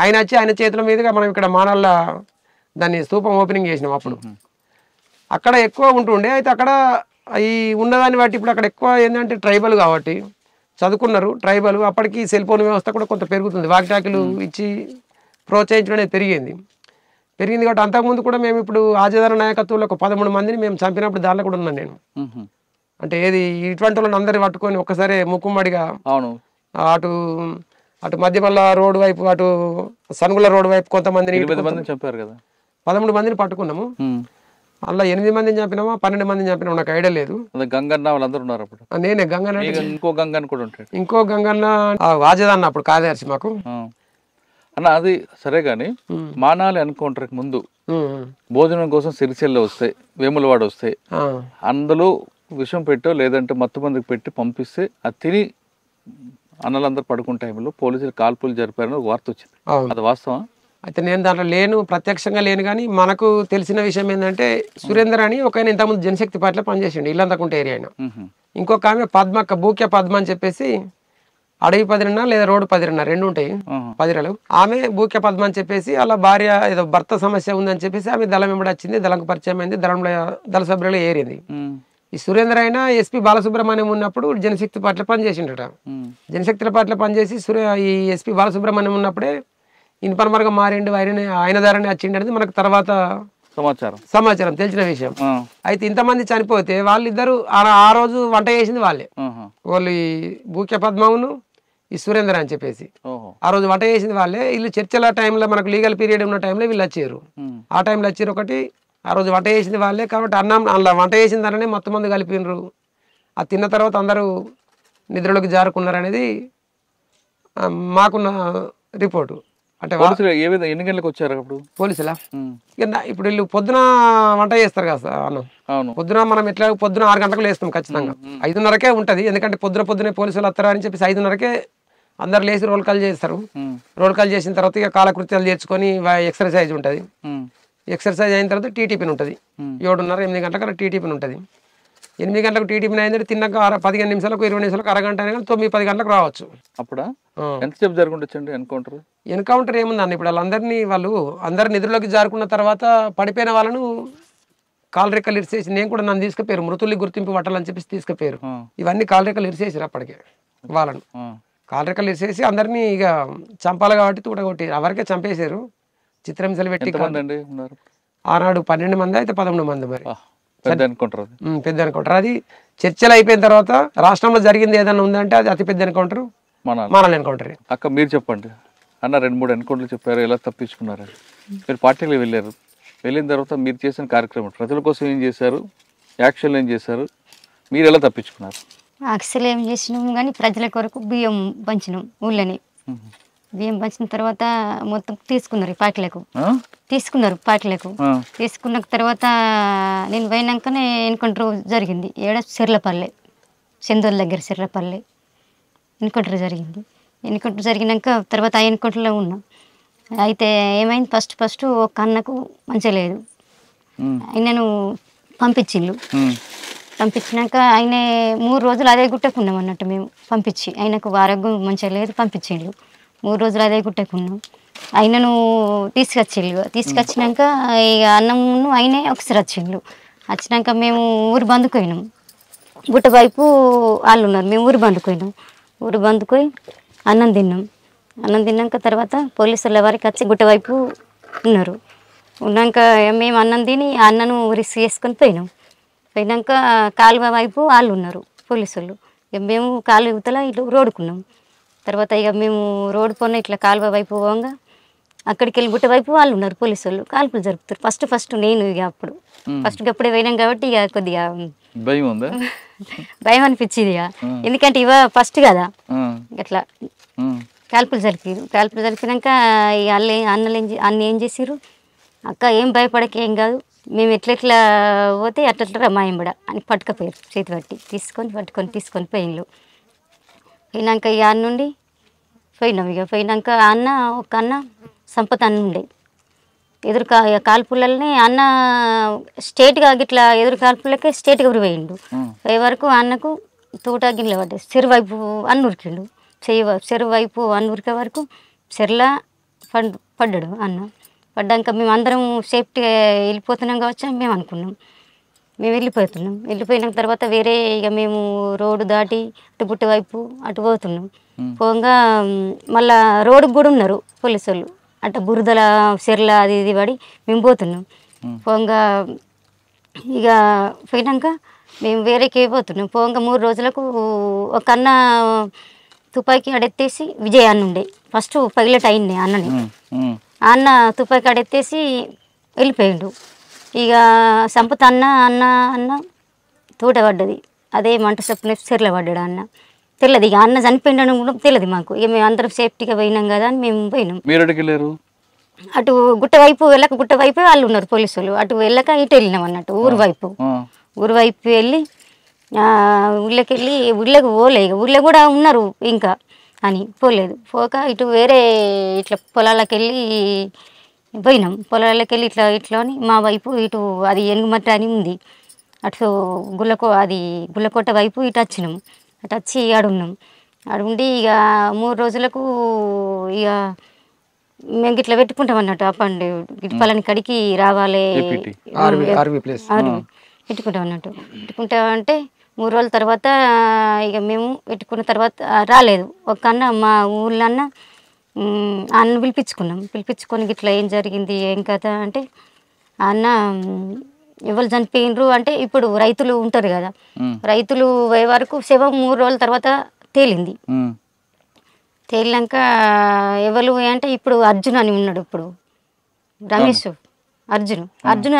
ఆయన వచ్చి ఆయన చేతుల మీదుగా మనం ఇక్కడ మానాల్లో దాన్ని స్తూపం ఓపెనింగ్ చేసినాం. అప్పుడు అక్కడ ఎక్కువ ఉంటుండే. అయితే అక్కడ ఈ ఉన్నదాన్ని బట్టి ఇప్పుడు అక్కడ ఎక్కువ ఏంటంటే ట్రైబల్ కాబట్టి చదువుకున్నారు ట్రైబల్. అప్పటికి సెల్ ఫోన్ వ్యవస్థ కూడా కొంత పెరుగుతుంది, వాకిటాకులు ఇచ్చి ప్రోత్సహించడం అనేది పెరిగింది కాబట్టి అంతకుముందు కూడా మేము ఇప్పుడు ఆజాదార నాయకత్వంలో ఒక 13 మందిని మేము చంపినప్పుడు దాంట్లో కూడా ఉన్నాను నేను. అంటే ఏది ఇటువంటి వాళ్ళని అందరినీ పట్టుకొని ఒక్కసారి ముక్కుమ్మడిగా అటు మధ్యమల్ల రోడ్డు వైపు అటు సనుగుల రోడ్డు వైపు కొంతమందిని చెప్పారు కదా, 13 మందిని పట్టుకున్నాము. అలా 8 మందిని చంపినామా 12 మందిని చంపినామా నాకు ఐడియా లేదు. గంగన్న వాళ్ళందరూ ఉన్నారు అప్పుడు. నేనే గంగన్న, ఇంకో గంగన్న కూడా ఉంటాడు. ఇంకో గంగన్న వాజదన్న అప్పుడు కార్యదర్శి మాకు అన్న. అది సరే గాని మానాలి ఎన్కౌంటర్కి ముందు భోజనం కోసం సిరిసిల్ల వస్తాయి, వేములవాడ వస్తాయి, అందులో విషం పెట్టో లేదంటే మత్తు మందికి పెట్టి పంపిస్తే అది తిని అన్నలందరూ పడుకున్న టైంలో పోలీసులు కాల్పులు జరిపారని వార్త వచ్చింది. అది వాస్తవం? అయితే నేను దాంట్లో లేను, ప్రత్యక్షంగా లేను. కానీ మనకు తెలిసిన విషయం ఏంటంటే సురేందర్ అని ఒక ఆయన ఇంతకుముందు జనశక్తి పార్టీలో పనిచేసిండు, ఇల్లంతకుంట ఏరియా ఆయన. ఇంకొక ఆమె పద్మక్క బూక్య పద్మ అని చెప్పేసి అడవి 10 లేదా రోడ్డు 10 2 ఉంటాయి 10 ఆమె బూక్య పద్మ అని చెప్పేసి అలా భార్య ఏదో భర్త సమస్య ఉందని చెప్పేసి ఆమె దళం వెంబడి వచ్చింది, దళంకు పరిచయం అయింది, దళ సభ్యులు ఏరింది. ఈ సురేంద్ర అయినా ఎస్పీ బాలసుబ్రహ్మణ్యం ఉన్నప్పుడు జనశక్తి పార్టీలో పనిచేసిండట. జనశక్తి పార్టీలో పనిచేసి ఈ ఎస్పీ బాలసుబ్రహ్మణ్యం ఉన్నప్పుడే ఇన్ఫార్మర్గా మారిండు, ఆయన ద్వారానే వచ్చిండు అనేది మనకు తర్వాత సమాచారం తెలిసిన విషయం. అయితే ఇంతమంది చనిపోతే వాళ్ళిద్దరు ఆ రోజు వంట చేసింది వాళ్ళే, వాళ్ళు ఈ బూక్య పద్మవును ఈ సురేంద్ర అని చెప్పేసి ఆ రోజు వంట చేసింది వాళ్ళే. వీళ్ళు చర్చల టైంలో మనకు లీగల్ పీరియడ్ ఉన్న టైంలో వీళ్ళు వచ్చారు, ఆ టైంలో వచ్చారు. ఒకటి ఆ రోజు వంట చేసింది వాళ్ళే కాబట్టి అన్నం అలా వంట చేసిన దానినే మొత్తం మంది కలిపినరు. ఆ తిన్న తర్వాత అందరూ నిద్రలోకి జారుకున్నారు అనేది మాకున్న రిపోర్టు. అంటే ఎన్ని గంటలకు వచ్చారు అప్పుడు పోలీసులా? ఇప్పుడు వీళ్ళు పొద్దున వంట చేస్తారు కదా సార్ అన్నం. పొద్దున మనం ఎట్లా పొద్దున 6 గంటలకు లేస్తాం ఖచ్చితంగా, 5:30కే ఉంటది. ఎందుకంటే పొద్దునే పోలీసులు వస్తారా అని చెప్పేసి 5:30కే అందరు లేచి రోల్ కాల్ చేస్తారు. రోల్ కాల్ చేసిన తర్వాత ఇక కాలకృత్యాలు చేర్చుకొని ఎక్సర్సైజ్ ఉంటుంది. ఎక్సర్సైజ్ అయిన తర్వాత టీటీపీని ఉంటుంది 7:30 8 గంటలకు టీటీపీని ఉంటుంది. 8 గంటలకు టీటీపీని అయిందంటే తిన్నాక 15 నిమిషాలకు 20 నిమిషాలకు అరగంట అయినా 9 10 గంటలకు రావచ్చు. అప్పుడా ఎంతసేపు జరుగుండొచ్చండి ఎన్కౌంటర్? ఎన్కౌంటర్ ఏముందన్న, ఇప్పుడు వాళ్ళు అందరు నిధుల్లోకి జారుకున్న తర్వాత పడిపోయిన వాళ్ళను కాలు రెక్కలు ఇరిసేసి, నేను కూడా నన్ను తీసుకుపోయారు, మృతుల్ని గుర్తింపు పట్టాలని చెప్పేసి తీసుకుపోయారు. ఇవన్నీ కాలు రెక్కలు ఇరిసేసారు అప్పటికే వాళ్ళను. కాలు రెక్కలు ఇరిసేసి అందరినీ ఇక చంపాలి కాబట్టి తూట కొట్టి ఎవరికే చంపేశారు. చిత్రహింసలు పెట్టి ఆనాడు 12 మంది అయితే 11 మంది మరి పెద్ద ఎన్కౌంటర్. అది చర్చలు అయిపోయిన తర్వాత రాష్ట్రంలో జరిగింది ఏదైనా ఉందంటే అది అతి పెద్ద ఎన్కౌంటర్ మానాల ఎన్కౌంటర్. అక్క మీరు చెప్పండి అన్న, 2-3 ఎన్కౌంటర్లు చెప్పారు, ఎలా తప్పించుకున్నారు? మీరు పార్టీలో వెళ్ళారు, వెళ్ళిన తర్వాత మీరు చేసిన కార్యక్రమం ప్రజల కోసం ఏం చేశారు, యాక్షన్ ఏం చేశారు, మీరు ఎలా తప్పించుకున్నారు? యాక్షన్ ఏం చేసినాం కానీ ప్రజల కొరకు బియ్యం పంచినాం ఊళ్ళని. బియ్యం పంచిన తర్వాత మొత్తం తీసుకున్నారు పార్టీలకు. తీసుకున్న తర్వాత నేను పోయినాకనే ఎన్కౌంటర్ జరిగింది. సిర్లపల్లె, చందోల్ దగ్గర సిర్లపల్లె ఎన్కౌంటర్ జరిగింది. ఎన్కౌంటర్ జరిగినాక తర్వాత ఆ ఎన్కౌంటర్లో ఉన్నాం. అయితే ఏమైంది, ఫస్ట్ ఒక అన్నకు మంచిగా లేదు, ఆయనను పంపించినాక ఆయన 3 రోజులు అదే గుట్టకున్నాం అన్నట్టు. మేము పంపించి ఆయనకు ఆరోగ్యం మంచిగా లేదు, పంపించిండ్రు. 3 రోజులు అదే గుట్టకున్నాం. ఆయనను తీసుకొచ్చినాక ఇక అన్నమును ఆయనే ఒకసారి వచ్చినాక మేము ఊరు బందుకుపోయినాం. గుట్ట వైపు వాళ్ళు ఉన్నారు, మేము ఊరు బందుకుపోయి అన్నం తిన్నాక తర్వాత పోలీసుల వారికి వచ్చి గుట్ట వైపు ఉన్నాక మేము అన్నం తిని అన్నను రిసీవ్ చేసుకొని పోయినాక కాలువ వైపు వాళ్ళు ఉన్నారు పోలీసులు. ఇక మేము కాలువ యువతల ఇటు రోడ్డుకున్నాం. తర్వాత ఇక మేము రోడ్డు పోయిన ఇట్లా కాలువ వైపు పోగా అక్కడికి వెళ్ళి గుట్ట వైపు వాళ్ళు ఉన్నారు పోలీసులు, కాల్పులు జరుపుతారు. ఫస్ట్ నేను ఇక అప్పుడే పోయినాం కాబట్టి ఇక కొద్దిగా భయం అనిపించింది ఇక, ఎందుకంటే ఫస్ట్ కదా. అట్లా కాల్పులు జరిపినాక అన్న ఏం చేసిర్రు, అక్క ఏం భయపడక ఏం కాదు, మేము ఎట్లా పోతే అట్లా రమాయంబడ అని పట్టుకపోయారు, చేతి పట్టి తీసుకొని పోయినాక ఇక అన్న నుండి పోయినాక ఒక అన్న సంపత్ అన్న ఉండే ఎదురు కాల్పులనే అన్న స్టేట్గా గిట్లా ఎదురు కాల్పులకే స్టేట్గా పోయిండు. పోయే వరకు అన్నకు తూట గిన్నెలు పడ్డాయి, చెరువు వైపు అన్న ఉరికిండు. చెరువు వైపు అన్న ఉరికే వరకు చెర్లా పడ్డాడు అన్న. పడ్డాక మేము అందరం సేఫ్టీగా వెళ్ళిపోతున్నాం కావచ్చు మేము అనుకున్నాం. మేము వెళ్ళిపోయిన తర్వాత వేరే ఇక మేము రోడ్డు దాటి అటు గుట్ట వైపు అటు పోతున్నాం. పోగా మళ్ళా రోడ్డుకు కూడా ఉన్నారు పోలీసు వాళ్ళు, అట్లా బురదల చెర్ల అది ఇది పడి మేము పోతున్నాం. పోగా ఇక పోయినాక మేము వేరేకి పోతున్నాం. పోగా 3 రోజులకు ఒక అన్న తుపాకీ అడెత్తేసి విజయ్ అన్న ఉండే, ఫస్ట్ పైలట్ అయింది అన్నని. అన్న తుపాకీ అడెత్తేసి వెళ్ళిపోయిండు. ఇక సంపత్ అన్న తూట పడ్డది, అదే మంట చెప్పిన చెర్ల పడ్డాడు అన్న. తెలియదు ఇక అన్న చనిపోయిండని కూడా తెలియదు మాకు. ఇక మేము అందరం సేఫ్టీగా పోయినాం కదా అని మేము పోయినాం. అటు గుట్ట వైపు వాళ్ళు ఉన్నారు పోలీసులు, అటు వెళ్ళక ఇటు వెళ్ళినాం అన్నట్టు ఊరు వైపు వెళ్ళి ఊళ్ళకి పోలే. ఇక ఊళ్ళో కూడా ఉన్నారు ఇంకా అని పోలేదు. పోక ఇటు వేరే ఇట్లా పొలాలకు వెళ్ళి ఇట్లా అని మా వైపు ఇటు అది ఎనుగుమట్ట అని ఉంది, అటు గుల్లకోట వైపు ఇటు వచ్చినాం. అటు వచ్చి ఆడున్నాం. ఆడుండి ఇక 3 రోజులకు ఇక మేము ఇట్లా పెట్టుకుంటాం అన్నట్టు, అప్పండి పలాని కడికి రావాలి పెట్టుకుంటాం అన్నట్టు. పెట్టుకుంటామంటే 3 రోజుల తర్వాత ఇక మేము పెట్టుకున్న తర్వాత రాలేదు. ఒక అన్న మా ఊళ్ళో అన్న పిలిపించుకొని ఇట్లా ఏం జరిగింది ఏం కదా అంటే, అన్న ఎవరు చనిపోయినరు అంటే ఇప్పుడు రైతులు ఉంటారు కదా, రైతులు పోయే వరకు శవం 3 రోజుల తర్వాత తేలింది. తేలినాక ఎవరు అంటే ఇప్పుడు అర్జున్ అని ఉన్నాడు, ఇప్పుడు రమేష్ అర్జున్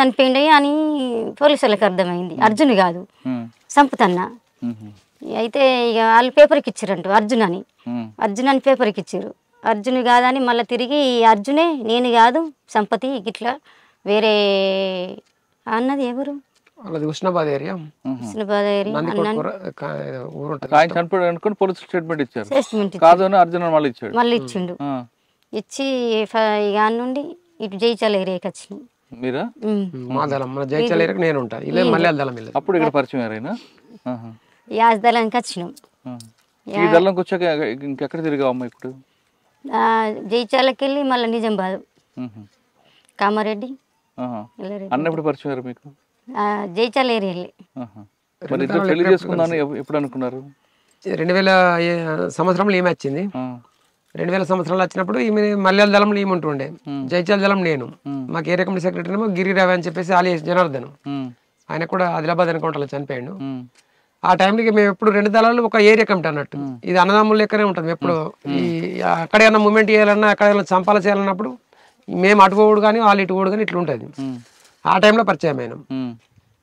చనిపోయింది అని పోలీసు వాళ్ళకి అర్థమైంది. అర్జున్ కాదు సంపత్ అన్న. అయితే ఇక వాళ్ళు పేపర్కి ఇచ్చారంట అర్జున్ అని పేపర్కి ఇచ్చారు. అర్జున్ కాదని మళ్ళీ తిరిగి అర్జునే నేను కాదు సంపతి ఇట్లా వేరే అన్నది ఎవరు హుస్నాబాద్ ఏరియా మళ్ళీ ఇచ్చిండు. ఇచ్చి ఇక నుండి ఇటు జైచాల ఏరియాకి వచ్చినాం. మీరా? మా దళం మన జైత్యాల ఏరియాకి నేను ఉంటా, ఇలా మల్లెల దళం వెళ్ళదు. అప్పుడు ఇక్కడ పరిచయం ఎవరైనా? యాస్ దళానికి వచ్చినాం. ఈ దళంకి వచ్చాక ఇంకెక్కడ తిరిగావు అమ్మ ఇప్పుడు? జైత్యాలకి వెళ్ళి మళ్ళీ నిజామాబాద్, కామారెడ్డి, అన్న ఎప్పుడు పరిచయం అయ్యారు మీకు? జైత్యాల ఏరియా వెళ్ళి. మరి ఇద్దరు పెళ్లి చేసుకుందామని ఎప్పుడు అనుకున్నారు? 2000 సంవత్సరంలో ఈమె వచ్చింది. 2000 సంవత్సరాలు వచ్చినప్పుడు ఈమె మల్లెల దళంలో ఈమె ఉంటుండే, జైత్యాల దళం నేను. మాకు ఏరియా కమిటీ సెక్రటరీ ఏమో గిరిరావు అని చెప్పేసి ఆలియస్ జనార్దన్, ఆయన కూడా ఆదిలాబాద్ ఎన్కౌంటర్లో చనిపోయాడు. ఆ టైంకి మేము ఎప్పుడు 2 దళాలు ఒక ఏరియా కమిటీ అన్నట్టు, ఇది అన్నదమ్ముల లెక్కనే ఉంటుంది. ఎప్పుడు ఈ అక్కడ ఏమైనా మూమెంట్ చేయాలన్నా, అక్కడ ఏమైనా చంపాల చేయాలన్నప్పుడు మేము అటు పోడు కానీ వాళ్ళు ఇటు పోడు కానీ ఇట్లా ఉంటుంది. ఆ టైంలో పరిచయం అయినాం.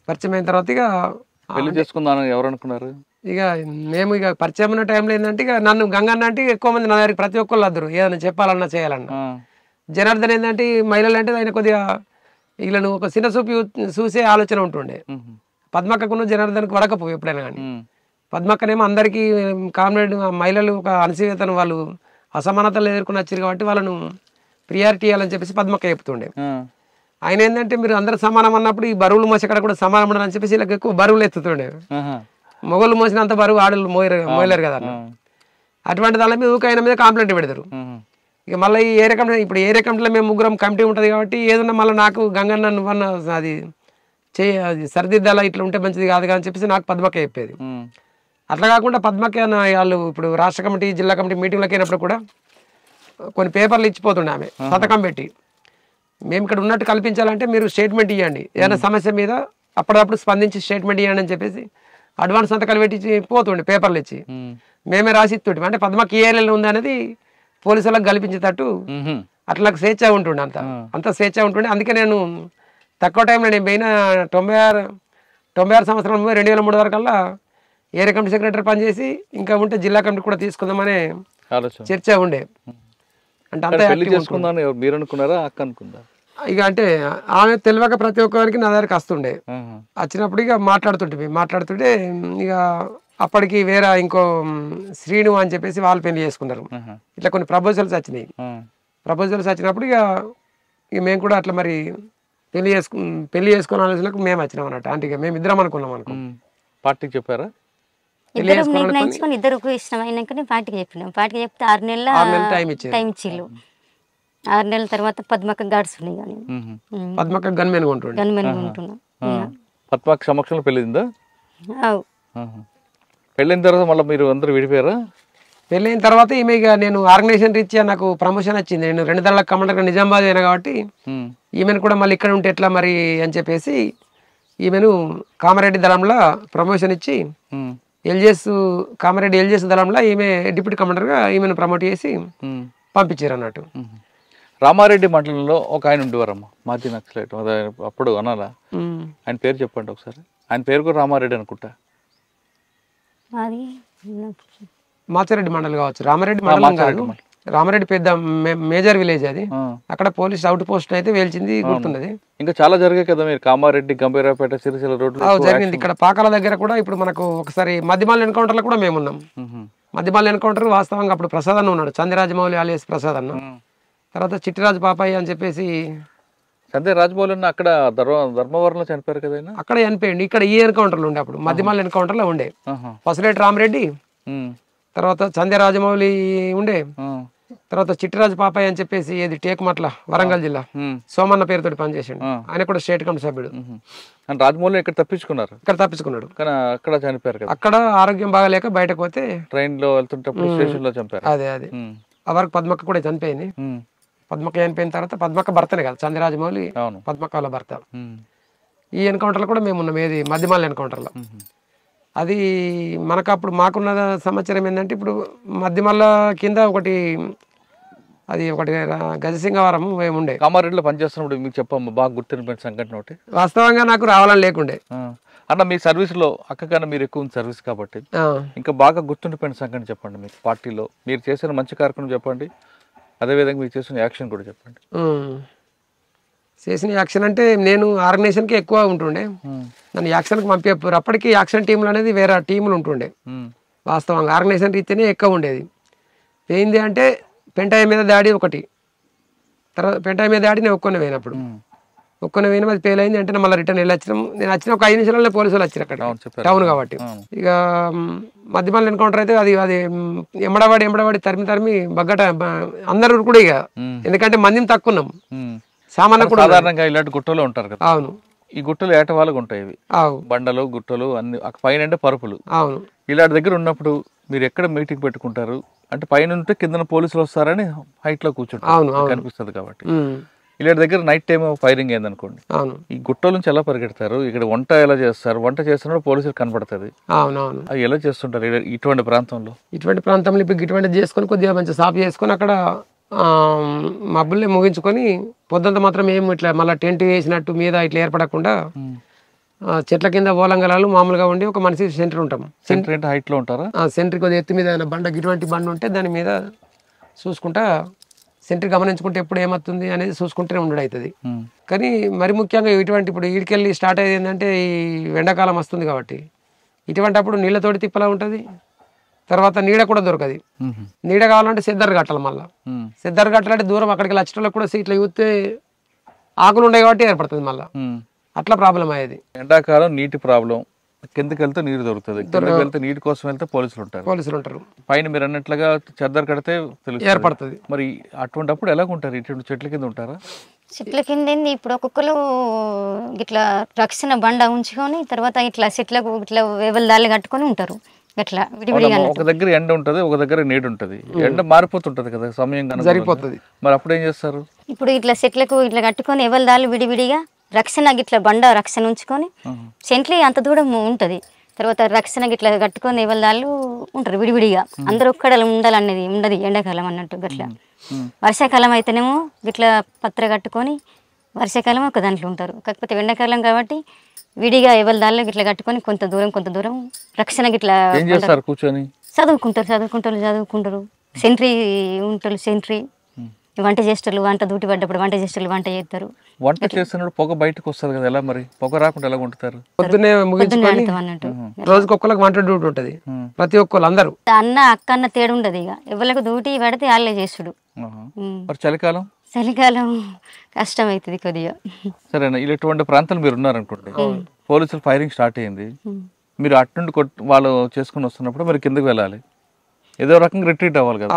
పరిచయం అయిన తర్వాత ఇక పెళ్లి చేసుకుందామని ఎవరు అనుకున్నారు? ఇక మేము ఇక పరిచయం ఉన్న టైంలో ఏంటంటే ఇక నన్ను గంగన్న అంటే ఎక్కువ మంది నా దగ్గరికి ప్రతి ఒక్కళ్ళు వద్దరు, ఏదైనా చెప్పాలన్నా చేయాలన్నా. జనార్దన్ ఏంటంటే మహిళలు అంటే ఆయన కొద్దిగా వీళ్ళను ఒక చిన్న చూపి చూసే ఆలోచన ఉంటుండే. పద్మక్కకును జనార్దన్కి వడకపోవు ఎప్పుడైనా కానీ. పద్మక్కనేమో అందరికీ కామ్రేడ్ మహిళలు ఒక అణచివేతను, వాళ్ళు అసమానతలు ఎదుర్కొని వచ్చారు కాబట్టి వాళ్ళను ప్రియారిటీ ఇవ్వాలని చెప్పేసి పద్మక్క చెప్తుండే. ఆయన ఏంటంటే మీరు అందరూ సమానం అన్నప్పుడు ఈ బరువులు మోసక్కడ కూడా సమానం ఉండని చెప్పేసి వీళ్ళకి ఎక్కువ బరువులు ఎత్తుతుండే. మొగలు మోసినంత బరువు ఆడలు మోయలేరు కదా. అటువంటి దాని మీద ఆయన మీద కంప్లైంట్ పెడతారు. ఇక మళ్ళీ ఈ ఏరియా కమిటీ, ఇప్పుడు ఏరియా కమిటీలో మేము ముగ్గురం కమిటీ ఉంటుంది కాబట్టి ఏదన్నా మళ్ళీ నాకు గంగన్న నువ్వన్న అది అది సరిదిద్దాలా, ఇట్లా ఉంటే మంచిది కాదు అని చెప్పేసి నాకు పద్మక్క చెప్పేది. అట్లా కాకుండా పద్మక్క వాళ్ళు ఇప్పుడు రాష్ట్ర కమిటీ జిల్లా కమిటీ మీటింగ్లకు అయినప్పుడు కూడా కొన్ని పేపర్లు ఇచ్చిపోతుండే ఆమె పథకం పెట్టి, మేము ఇక్కడ ఉన్నట్టు కల్పించాలంటే మీరు స్టేట్మెంట్ ఇవ్వండి, ఏదైనా సమస్య మీద అప్పుడప్పుడు స్పందించి స్టేట్మెంట్ ఇవ్వండి అని చెప్పేసి అడ్వాన్స్ సంతకాలు పెట్టి పోతుండే పేపర్లు ఇచ్చి. మేమే రాసి ఇస్తుంటే అంటే పద్మక్క ఏ ఏరియాలో ఉంది అనేది పోలీసులకు కల్పించేటట్టు అట్లా స్వేచ్ఛ ఉంటుండే, అంత స్వేచ్ఛ ఉంటుండే. అందుకే నేను తక్కువ టైంలో నేను పోయిన 96 సంవత్సరం 2003 వరకల్లా ఏరియా కమిటీ సెక్రటరీ పనిచేసి ఇంకా ఉంటే జిల్లా కమిటీ కూడా తీసుకుందామనే చర్చ ఉండే. అంటే అంత మీరు అనుకున్నారా అక్క అనుకుందా? ఇక అంటే ఆమె తెలియక ప్రతి ఒక్కరికి నా దగ్గరికి వస్తుండే. వచ్చినప్పుడు ఇక మాట్లాడుతుంటే ఇక అప్పటికి వేరే ఇంకో శ్రీను అని చెప్పేసి వాళ్ళు పెళ్లి చేసుకున్నారు. ఇట్లా కొన్ని ప్రపోజల్స్ వచ్చినాయి. ప్రపోజల్స్ వచ్చినప్పుడు ఇక మేము కూడా అట్లా మరి పెళ్లి చేసుకున్న ఆలోచనకు మేము వచ్చినాం అన్నట్టు. అంటే ఇక మేము ఇద్దరం అనుకున్నాం. పార్టీకి చెప్పారా? ఇద్దరు నిర్ణయించుకొని ఇద్దరికి ఇష్టం అయినాక పార్టీకి చెప్పినాం. పార్టీకి చెప్తే 6 నెలల టైం ఇచ్చిళ్ళు. 6 నెలల తర్వాత పద్మక్క గడుచుండే. కానీ పద్మక్క గన్మెన్ ఉంటున్నాం. పద్మక్క సమక్షంలో పెళ్ళిందా? పెళ్ళిన తర్వాత మళ్ళీ మీరు అందరూ విడిపోయారా? పెళ్ళైన తర్వాత ఈమె ఇక నేను ఆర్గనైజేషన్ రీత్యా నాకు ప్రమోషన్ వచ్చింది. నేను 2 దళాల కమాండర్గా నిజామాబాద్ అయినా కాబట్టి ఈమెను కూడా మళ్ళీ ఇక్కడ ఉంటే ఎట్లా మరి అని చెప్పేసి ఈమెను కామారెడ్డి దళంలో ప్రమోషన్ ఇచ్చి కామారెడ్డి ఎల్జెస్ దళంలో ఈమె డిప్యూటీ కమాండర్గా ఈమెను ప్రమోట్ చేసి పంపించారు అన్నట్టు. రామారెడ్డి మండలంలో ఒక ఆయన ఉండేవారమ్మా, మాజీ నక్సలైట్, అప్పుడు అనాలా? ఆయన పేరు చెప్పండి ఒకసారి. ఆయన పేరు కూడా రామారెడ్డి అనుకుంటా. మాచారెడ్డి మండలం కావచ్చు, రామారెడ్డి మండలం కాదు. రామారెడ్డి పెద్ద మేజర్ విలేజ్ అది. అక్కడ పోలీస్ అవుట్ పోస్ట్ అయితే వేల్చింది గుర్తున్నది. ఇంకా చాలా జరిగాయి కదా మీరు కామారెడ్డి, గంభీరాపేట, సిరిసిల్ల రోడ్డు జరిగింది. ఇక్కడ పాకాల దగ్గర కూడా ఇప్పుడు మనకు ఒకసారి మధ్యమాల ఎన్కౌంటర్లో కూడా మేము ఉన్నాం. మధ్యమాల ఎన్కౌంటర్ వాస్తవంగా అప్పుడు ప్రసాద్ అన్న ఉన్నాడు, చంద్రరాజమౌళి ఆలియస్ ప్రసాద్ అన్న. తర్వాత చిట్టిరాజు పాపయ్య అని చెప్పేసి సందే రాజమౌళి అన్న అక్కడ ధర్మవరంలో చనిపోయారు కదా. అక్కడ చనిపోయింది. ఇక్కడ ఈ ఎన్కౌంటర్లు ఉండే, అప్పుడు మధ్యమాల ఎన్కౌంటర్లో ఉండే పసులేటి రామరెడ్డి, తర్వాత చందే రాజమౌళి ఉండే, తర్వాత చిట్టిరాజు పాపయ్య అని చెప్పేసి ఏది టేకుమట్ల వరంగల్ జిల్లా సోమన్న పేరుతో పనిచేసాడు. ఆయన కూడా స్టేట్ కమిటీ సభ్యుడు. రాజమౌళి ఇక్కడ తప్పించుకున్నాడు కానీ అక్కడ చనిపోయారు కదా. అక్కడ ఆరోగ్యం బాగాలేక బయటకు పోతే ట్రైన్ లో వెళ్తుంటే స్టేషన్ లో చంపారు. అదే ఆ వరకు పద్మక్క కూడా చనిపోయింది. పద్మక్క చనిపోయిన తర్వాత పద్మక్క భర్తనే కదా చంద్రరాజమౌళి, పద్మక్క వాళ్ళ భర్త. ఈ ఎన్కౌంటర్లో కూడా మేము ఉన్నాం, ఏది మధ్యమాల ఎన్కౌంటర్లో. అది మనకు అప్పుడు మాకున్న సమాచారం ఏంటంటే ఇప్పుడు మధ్యమల్ల కింద ఒకటి గజసింగవరం ఉండే. కామారెడ్డిలో పనిచేస్తున్నప్పుడు మీకు చెప్పమ్మా బాగా గుర్తింపు సంఘటన ఒకటి. వాస్తవంగా నాకు రావాలని లేకుండే అన్న, మీ సర్వీస్ లో అక్క కన్నా మీరు ఎక్కువ సర్వీస్ కాబట్టి ఇంకా బాగా గుర్తుండిపోయిన సంఘటన చెప్పండి. మీకు పార్టీలో మీరు చేసిన మంచి కార్యక్రమం చెప్పండి, అదేవిధంగా మీరు చేసిన యాక్షన్ కూడా చెప్పండి. చేసిన యాక్షన్ అంటే నేను ఆర్గనైజేషన్కి ఎక్కువ ఉంటుండే, నన్ను యాక్షన్కి పంపించారు. అప్పటికి యాక్షన్ టీంలు అనేది వేరే టీములు ఉంటుండే. వాస్తవంగా ఆర్గనైజేషన్ రీతినే ఎక్కువ ఉండేది. ఏంది అంటే పెంటాయి మీద దాడి ఒకటి, తర్వాత పెంటాయి మీద దాడి నేను ఒక్కొని పోయినప్పుడు ఒక్కనే పోయినా అది ఫెయిల్ అయింది అంటే మళ్ళీ రిటర్న్ వెళ్ళి వచ్చినాం. నేను వచ్చిన ఒక 5 నిమిషాలలో పోలీసులు వచ్చారు అక్కడ, టౌన్ కాబట్టి. ఇక మధ్యమాల ఎన్కౌంటర్ అయితే అది అది ఎంబడవాడి తరిమి బగ్గట అందరూ కూడా ఇక, ఎందుకంటే మందిని తక్కున్నాం, సామాన్లు కూడా సాధారణంగా ఇలాంటి గుట్టలో ఉంటారు కదా. అవును, ఈ గుట్టలు ఏటవాళ్ళగా ఉంటాయి, ఇవి బండలు గుట్టలు అన్ని, పైన అంటే పరుపులు. అవును, ఇలాంటి దగ్గర ఉన్నప్పుడు మీరు ఎక్కడ మీటింగ్ పెట్టుకుంటారు? అంటే పైన ఉంటే కింద పోలీసులు వస్తారని హైట్ లో కూర్చుంటారు కనిపిస్తుంది కాబట్టి. ఇలాంటి దగ్గర నైట్ టైం ఫైరింగ్ అయిందనుకోండి, ఈ గుట్టల నుంచి ఎలా పరిగెడతారు? ఇక్కడ వంట ఎలా చేస్తారు? వంట చేస్తున్నప్పుడు పోలీసులు కనపడుతుంది, అది ఎలా చేస్తుంటారు ఇటువంటి ప్రాంతంలో? ఇటువంటి ప్రాంతంలో ఇప్పుడు ఇటువంటి చేసుకొని కొద్దిగా మంచి సాఫ్ చేసుకొని అక్కడ మబ్బుల్ని ముగించుకొని పొద్దుంత మాత్రం ఏమి ఇట్లా మళ్ళీ టెంట్ వేసినట్టు మీద ఇట్లా ఏర్పడకుండా చెట్ల కింద ఓలంగలాలు మామూలుగా ఉండి ఒక మనిషి సెంటర్ ఉంటాం. సెంటర్ హైట్ లో ఉంటారా? సెంటర్ కొద్దిగా ఎత్తు మీద బండ ఇటువంటి బండ ఉంటే దాని మీద చూసుకుంటా సెంటర్ గమనించుకుంటే ఎప్పుడు ఏమవుతుంది అనేది చూసుకుంటూనే ఉండడం అవుతుంది. కానీ మరి ముఖ్యంగా ఇటువంటి ఇప్పుడు ఈడికెళ్ళి స్టార్ట్ అయ్యేది ఏంటంటే ఈ ఎండాకాలం వస్తుంది కాబట్టి ఇటువంటి అప్పుడు నీళ్ళతోటి తిప్పలా ఉంటుంది, తర్వాత నీడ కూడా దొరకదు. నీడ కావాలంటే సిద్ధర్ కట్టాలి, మళ్ళీ సిద్ధర్ కట్టాలంటే దూరం అక్కడికి వచ్చేటోళ్ళకి కూడా సీట్లు చూస్తే ఆకులు ఉన్నాయి కాబట్టి ఏర్పడుతుంది, మళ్ళీ అట్లా ప్రాబ్లం అయ్యేది. ఎండాకాలం నీటి ప్రాబ్లం, కిందకి వెళ్తే నీరు దొరుకుతుంది, కిందకి వెళ్తే నీటి కోసం వెళ్తే పోలీసులు ఉంటారు. పైన మీరు అన్నట్లుగా చెద్దరు కడితే ఏర్పడుతుంది. మరి అటువంటి అప్పుడు ఎలా ఉంటారు? ఇటువంటి చెట్ల కింద ఉంటారా? చెట్ల కింద ఇప్పుడు ఒక్కొక్కరు ఇట్లా రక్షణ బండ ఉంచుకొని తర్వాత ఇట్లా చెట్లకు ఇట్లా వేవలదాలు కట్టుకొని ఉంటారు. ఇట్లా విడివిడిగా ఒక దగ్గర ఎండ ఉంటది, ఒక దగ్గర నీడ ఉంటది, ఎండ మారిపోతుంటది కదా, సమయం సరిపోతుంది. మరి అప్పుడు ఏం చేస్తారు? ఇప్పుడు ఇట్లా చెట్లకు ఇట్లా కట్టుకొని ఎవలదాలు విడివిడిగా రక్షణ గిట్ల బండ రక్షణ ఉంచుకొని సెంట్లీ అంత దూరం ఉంటది, తర్వాత రక్షణ గిట్ల కట్టుకొని ఎవలదాళ్ళు ఉంటారు విడివిడిగా. అందరూ ఒక్కడ ఉండాలనేది ఉండదు ఎండాకాలం అన్నట్టు. గట్లా వర్షాకాలం అయితేనేమో గిట్ల పత్ర కట్టుకొని వర్షాకాలం ఒక దాంట్లో ఉంటారు. కాకపోతే ఎండాకాలం కాబట్టి విడిగా ఎవలదాళ్ళు గిట్ల కట్టుకొని కొంత దూరం రక్షణ గిట్ల కూర్చొని చదువుకుంటారు. సెంట్రీ ఉంటారు, సెంట్రీ వంట చేస్తారు, వంట డ్యూటీ పడ్డప్పుడు వంట చేస్తారు, వంట చేస్తారు. వంట చేస్తున్నప్పుడు పొగ బయటకు వస్తుంది కదా, ఎలా మరి పొగ రాకుండా ఎలా వండుతారు? పొద్దున్నే ముగించుకొని రోజుకి ఒక్కరికి వంట డ్యూటీ ఉంటది, ప్రతి ఒక్కరు అందరూ అన్న అక్క అన్న తేడా ఉండదు. ఇక ఎవరికి డ్యూటీ పడితే వాళ్ళే చేసుడు. మరి చలికాలం కష్టం అవుతుంది కొద్దిగా. సరేనా, ఇటువంటి ప్రాంతాలు మీరు ఉన్నారనుకోండి, పోలీసులు ఫైరింగ్ స్టార్ట్ అయింది, మీరు అటు నుండి వాళ్ళు చేసుకుని వస్తున్నప్పుడు మీరు కిందకి వెళ్ళాలి, ఏదో రకంగా రిట్రీట్ అవ్వాలి కదా.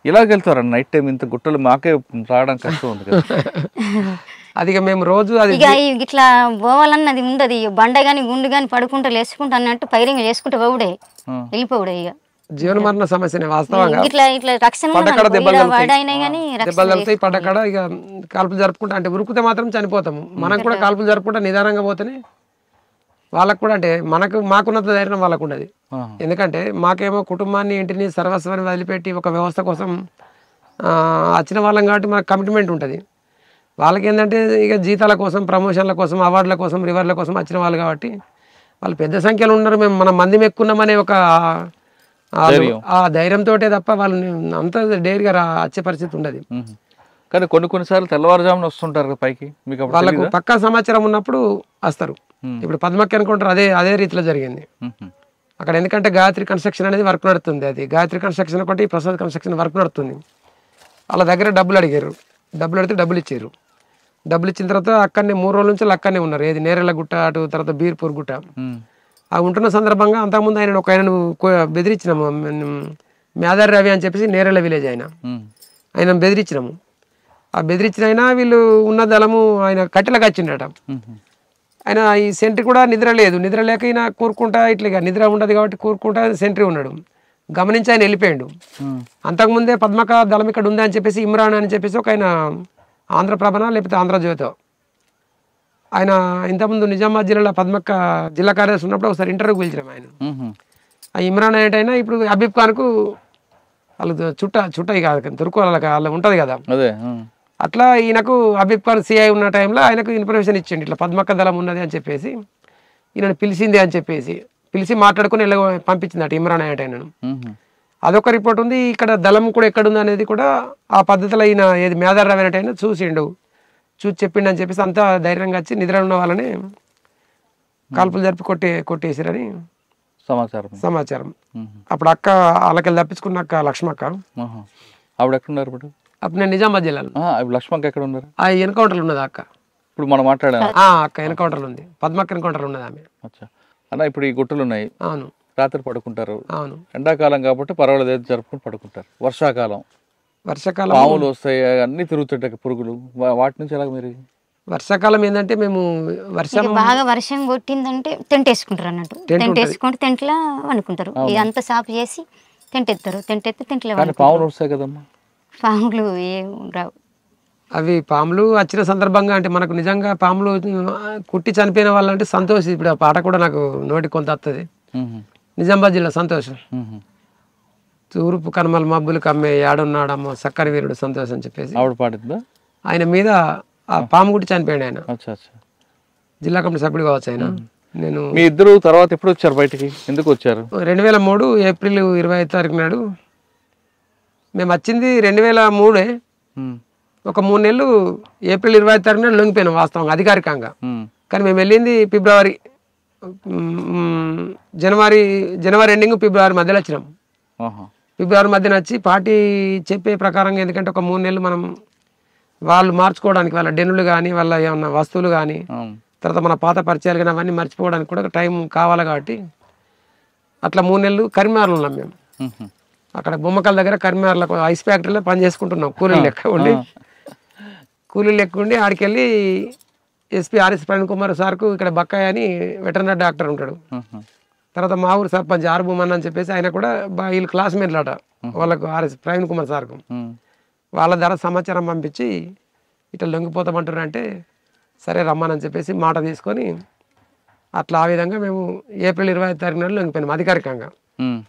ఇలాగ వెళ్తారండి నైట్ టైం? ఇంత గుట్టలు మాకే రావడం కష్టం ఉంది కదా. అది మేము రోజు ఇక ఇట్లా పోవాలన్నది ఉండదు. బండ గాని గుండు గాని పడుకుంటా లేసుకుంటా అన్నట్టు ఫైరింగ్ చేసుకుంటూ పోవుడే, వెళ్ళిపోవుడే. ఇక జీవన మరణ సమస్యనే వాస్తవంగా. ఇట్లా రక్షణ దెబ్బలు తగులుతాయి పడ్డకాడ ఇక కాల్పులు జరుపుకుంటా, అంటే ఉరుకుతే మాత్రం చనిపోతాము. మనం కూడా కాల్పులు జరుపుకుంటా నిదానంగా పోతేనే వాళ్ళకు కూడా, అంటే మాకున్నంత ధైర్యం వాళ్ళకు ఉండదు. ఎందుకంటే మాకేమో కుటుంబాన్ని ఇంటిని సర్వస్వాన్ని వదిలిపెట్టి ఒక వ్యవస్థ కోసం వచ్చిన వాళ్ళం కాబట్టి మనకు కమిట్మెంట్ ఉంటుంది. వాళ్ళకి ఏంటంటే ఇక జీతాల కోసం, ప్రమోషన్ల కోసం, అవార్డుల కోసం, రివార్డుల కోసం వచ్చిన వాళ్ళు కాబట్టి వాళ్ళు పెద్ద సంఖ్యలో ఉన్నారు, మేము మనం మంది ఎక్కున్నామనే ఒక ఆ ధైర్యంతో తప్ప వాళ్ళని అంత డేర్గా వచ్చే పరిస్థితి ఉండదు. కానీ కొన్నిసార్లు తెల్లవారుజామున వస్తుంటారు పైకి, మీకు వాళ్ళకు పక్కా సమాచారం ఉన్నప్పుడు వస్తారు. ఇప్పుడు పద్మకి అనుకుంటారు, అదే రీతిలో జరిగింది అక్కడ. ఎందుకంటే గాయత్రి కన్స్ట్రక్షన్ అనేది వర్క్ నడుతుంది, అది గాయత్రి కన్స్ట్రక్షన్ ఒకటి ప్రసాద్ కన్స్ట్రక్షన్ వర్క్ నడుతుంది. వాళ్ళ దగ్గర డబ్బులు అడిగారు, డబ్బులు అడిగితే డబ్బులు ఇచ్చారు. డబ్బులు ఇచ్చిన తర్వాత అక్కడనే 3 రోజుల నుంచి అక్కడనే ఉన్నారు. ఏది నేరెళ్ళ గుట్ట అటు తర్వాత బీర్పూర్ గుట్ట ఆ ఉంటున్న సందర్భంగా అంతకుముందు ఆయనను బెదిరించినాము. మేదారి రవి అని చెప్పేసి నేరెళ్ళ విలేజ్ ఆయన బెదిరించినాము. ఆ బెదిరించిన అయినా వీళ్ళు ఉన్న దళము ఆయన కట్టెలకు వచ్చిండట. ఆయన ఈ సెంట్రీ కూడా నిద్ర లేదు, నిద్ర లేక ఈయన కూరుకుంటా ఇట్లా నిద్ర ఉండదు కాబట్టి కూరుకుంటా సెంట్రీ ఉన్నాడు. గమనించి ఆయన వెళ్ళిపోయాడు. అంతకుముందే పద్మక దళం ఇక్కడ ఉంది అని చెప్పేసి ఇమ్రాన్ అని చెప్పేసి ఒక ఆయన ఆంధ్రప్రభన లేకపోతే ఆంధ్రజ్యోతో ఆయన ఇంతకుముందు నిజామాబాద్ జిల్లాలో పద్మక్క జిల్లా కార్యదర్శి ఉన్నప్పుడు ఒకసారి ఇంటర్వ్యూకి పిలిచినాం ఆయన. ఆ ఇమ్రాన్ అనేటైనా ఇప్పుడు హబీబ్ ఖాన్కు వాళ్ళు చుట్ట కాదు తురుకోవాలి వాళ్ళ ఉంటుంది కదా, అట్లా ఈయనకు హబీబ్ ఖాన్ సిఐ ఉన్న టైంలో ఆయనకు ఇన్ఫర్మేషన్ ఇచ్చిండు ఇట్లా పద్మక్క దళం ఉన్నది అని చెప్పేసి, ఈయనను పిలిచింది అని చెప్పేసి పిలిచి మాట్లాడుకుని పంపించింది అటు ఇమ్రాన్ అనేటైనను. అదొక రిపోర్ట్ ఉంది. ఇక్కడ దళం కూడా ఎక్కడుంది అనేది కూడా ఆ పద్ధతిలో ఈయన ఏది మేదారి రవి అనేటైనా చూసి చెప్పిండు అని చెప్పేసి అంతా ధైర్యంగా వచ్చి నిద్ర ఉన్న వాళ్ళని కాల్పులు జరిపి కొట్టేసారని సమాచారం. అప్పుడు అక్క వాళ్ళకెళ్ళి తప్పించుకున్న అక్క లక్ష్మక్క, ఆవిడ ఎక్కడున్నారు ఇప్పుడు? అప్పుడు నేను నిజామాబాద్ జిల్లాలో. లక్ష్మక్క ఎక్కడ ఉన్నారు? ఆ ఎన్కౌంటర్లు ఉన్నది అక్క. ఇప్పుడు మనం మాట్లాడాం. అక్క ఎన్కౌంటర్లు ఉంది, పద్మక్క ఎన్కౌంటర్లు ఉన్నది ఆమె. అచ్చా అన్న, ఇప్పుడు ఈ గుట్టలు ఉన్నాయి, అవును రాత్రి పడుకుంటారు. అవును. ఎండాకాలం కాబట్టి పర్వాలేదు, ఏదో జరుపుకుని పడుకుంటారు. వర్షాకాలం పాములు వస్తాయి, అన్ని తిరుగుతుంటాయి పురుగులు, వాటి నుంచి ఎలా మీరు? వర్షాకాలం ఏంటంటే మేము బాగా వర్షం కొట్టిందంటే టెంట్ వేసుకుంటారు అన్నట్టు. టెంట్ వేసుకుంటే టెంట్లో వండుకుంటారు. ఇదంతా సాపు చేసి టెంట్ ఎత్తారు. టెంట్ ఎత్తి టెంట్లో పాములు వస్తాయి కదమ్మా. పాములు ఏం రావు. అవి పాములు వచ్చిన సందర్భంగా అంటే మనకు నిజంగా పాములు కుట్టి చనిపోయిన వాళ్ళంటే సంతోష్. ఇప్పుడు ఆ పాట కూడా నాకు నోటి కొంత వస్తుంది. నిజామాబాద్ జిల్లా సంతోషం. తూర్పు కనుమల మబ్బులు కమ్మే యాడున్నాడమ్మో సక్కని వీరుడు సంతోష్ అని చెప్పేసి ఆవిడ పాడుతుందా. ఆయన మీద ఆ పాము కుట్టి చనిపోయాడు ఆయన. జిల్లా కమిటీ సభ్యుడు కావచ్చు ఆయన. నేను మీ ఇద్దరు తర్వాత ఎప్పుడు వచ్చారు బయటికి, ఎందుకు వచ్చారు? 2003 ఏప్రిల్ 25 తారీఖు నాడు మేము వచ్చింది. 2003 ఒక 3 నెలలు ఏప్రిల్ 25 తారీఖు నాడు లొంగిపోయినాం వాస్తవంగా అధికారికంగా. కానీ మేము వెళ్ళింది జనవరి ఎండింగ్ ఫిబ్రవరి మధ్యలో వచ్చినాం. ఫిబ్రవరి మధ్యన వచ్చి పార్టీ చెప్పే ప్రకారంగా, ఎందుకంటే ఒక 3 నెలలు మనం వాళ్ళు మార్చుకోవడానికి వాళ్ళ డెన్నులు కానీ వాళ్ళ ఏమన్నా వస్తువులు కానీ తర్వాత మన పాత పరిచయాలు కానీ అవన్నీ మర్చిపోవడానికి కూడా టైం కావాలి. కాబట్టి అట్లా 3 నెలలు కరీంనగర్లో ఉన్నాం మేము. అక్కడ బొమ్మకల్ దగ్గర కరీంనగర్లో ఐస్ ఫ్యాక్టరీలో పని చేసుకుంటున్నాం. కూలీలు లెక్క ఉండి ఆడికి వెళ్ళి ఎస్పీ ఆర్ఎస్ ప్రవీణ్ కుమార్ సార్కు ఇక్కడ బక్కాయి అని వెటర్నరీ డాక్టర్ ఉంటాడు. తర్వాత మా ఊరు సర్పంచ్ ఆర్ భూమన్ అని చెప్పేసి ఆయన కూడా వీళ్ళు క్లాస్మేట్లు అట వాళ్ళకు ఆర్ఎస్ ప్రవీణ్ కుమార్ సార్కు. వాళ్ళ ద్వారా సమాచారం పంపించి ఇట్లా లొంగిపోతామంటున్నారంటే సరే రమ్మని చెప్పేసి మాట తీసుకొని అట్లా ఆ విధంగా మేము ఏప్రిల్ 25 తారీఖు నాడు లొంగిపోయినాం అధికారికంగా.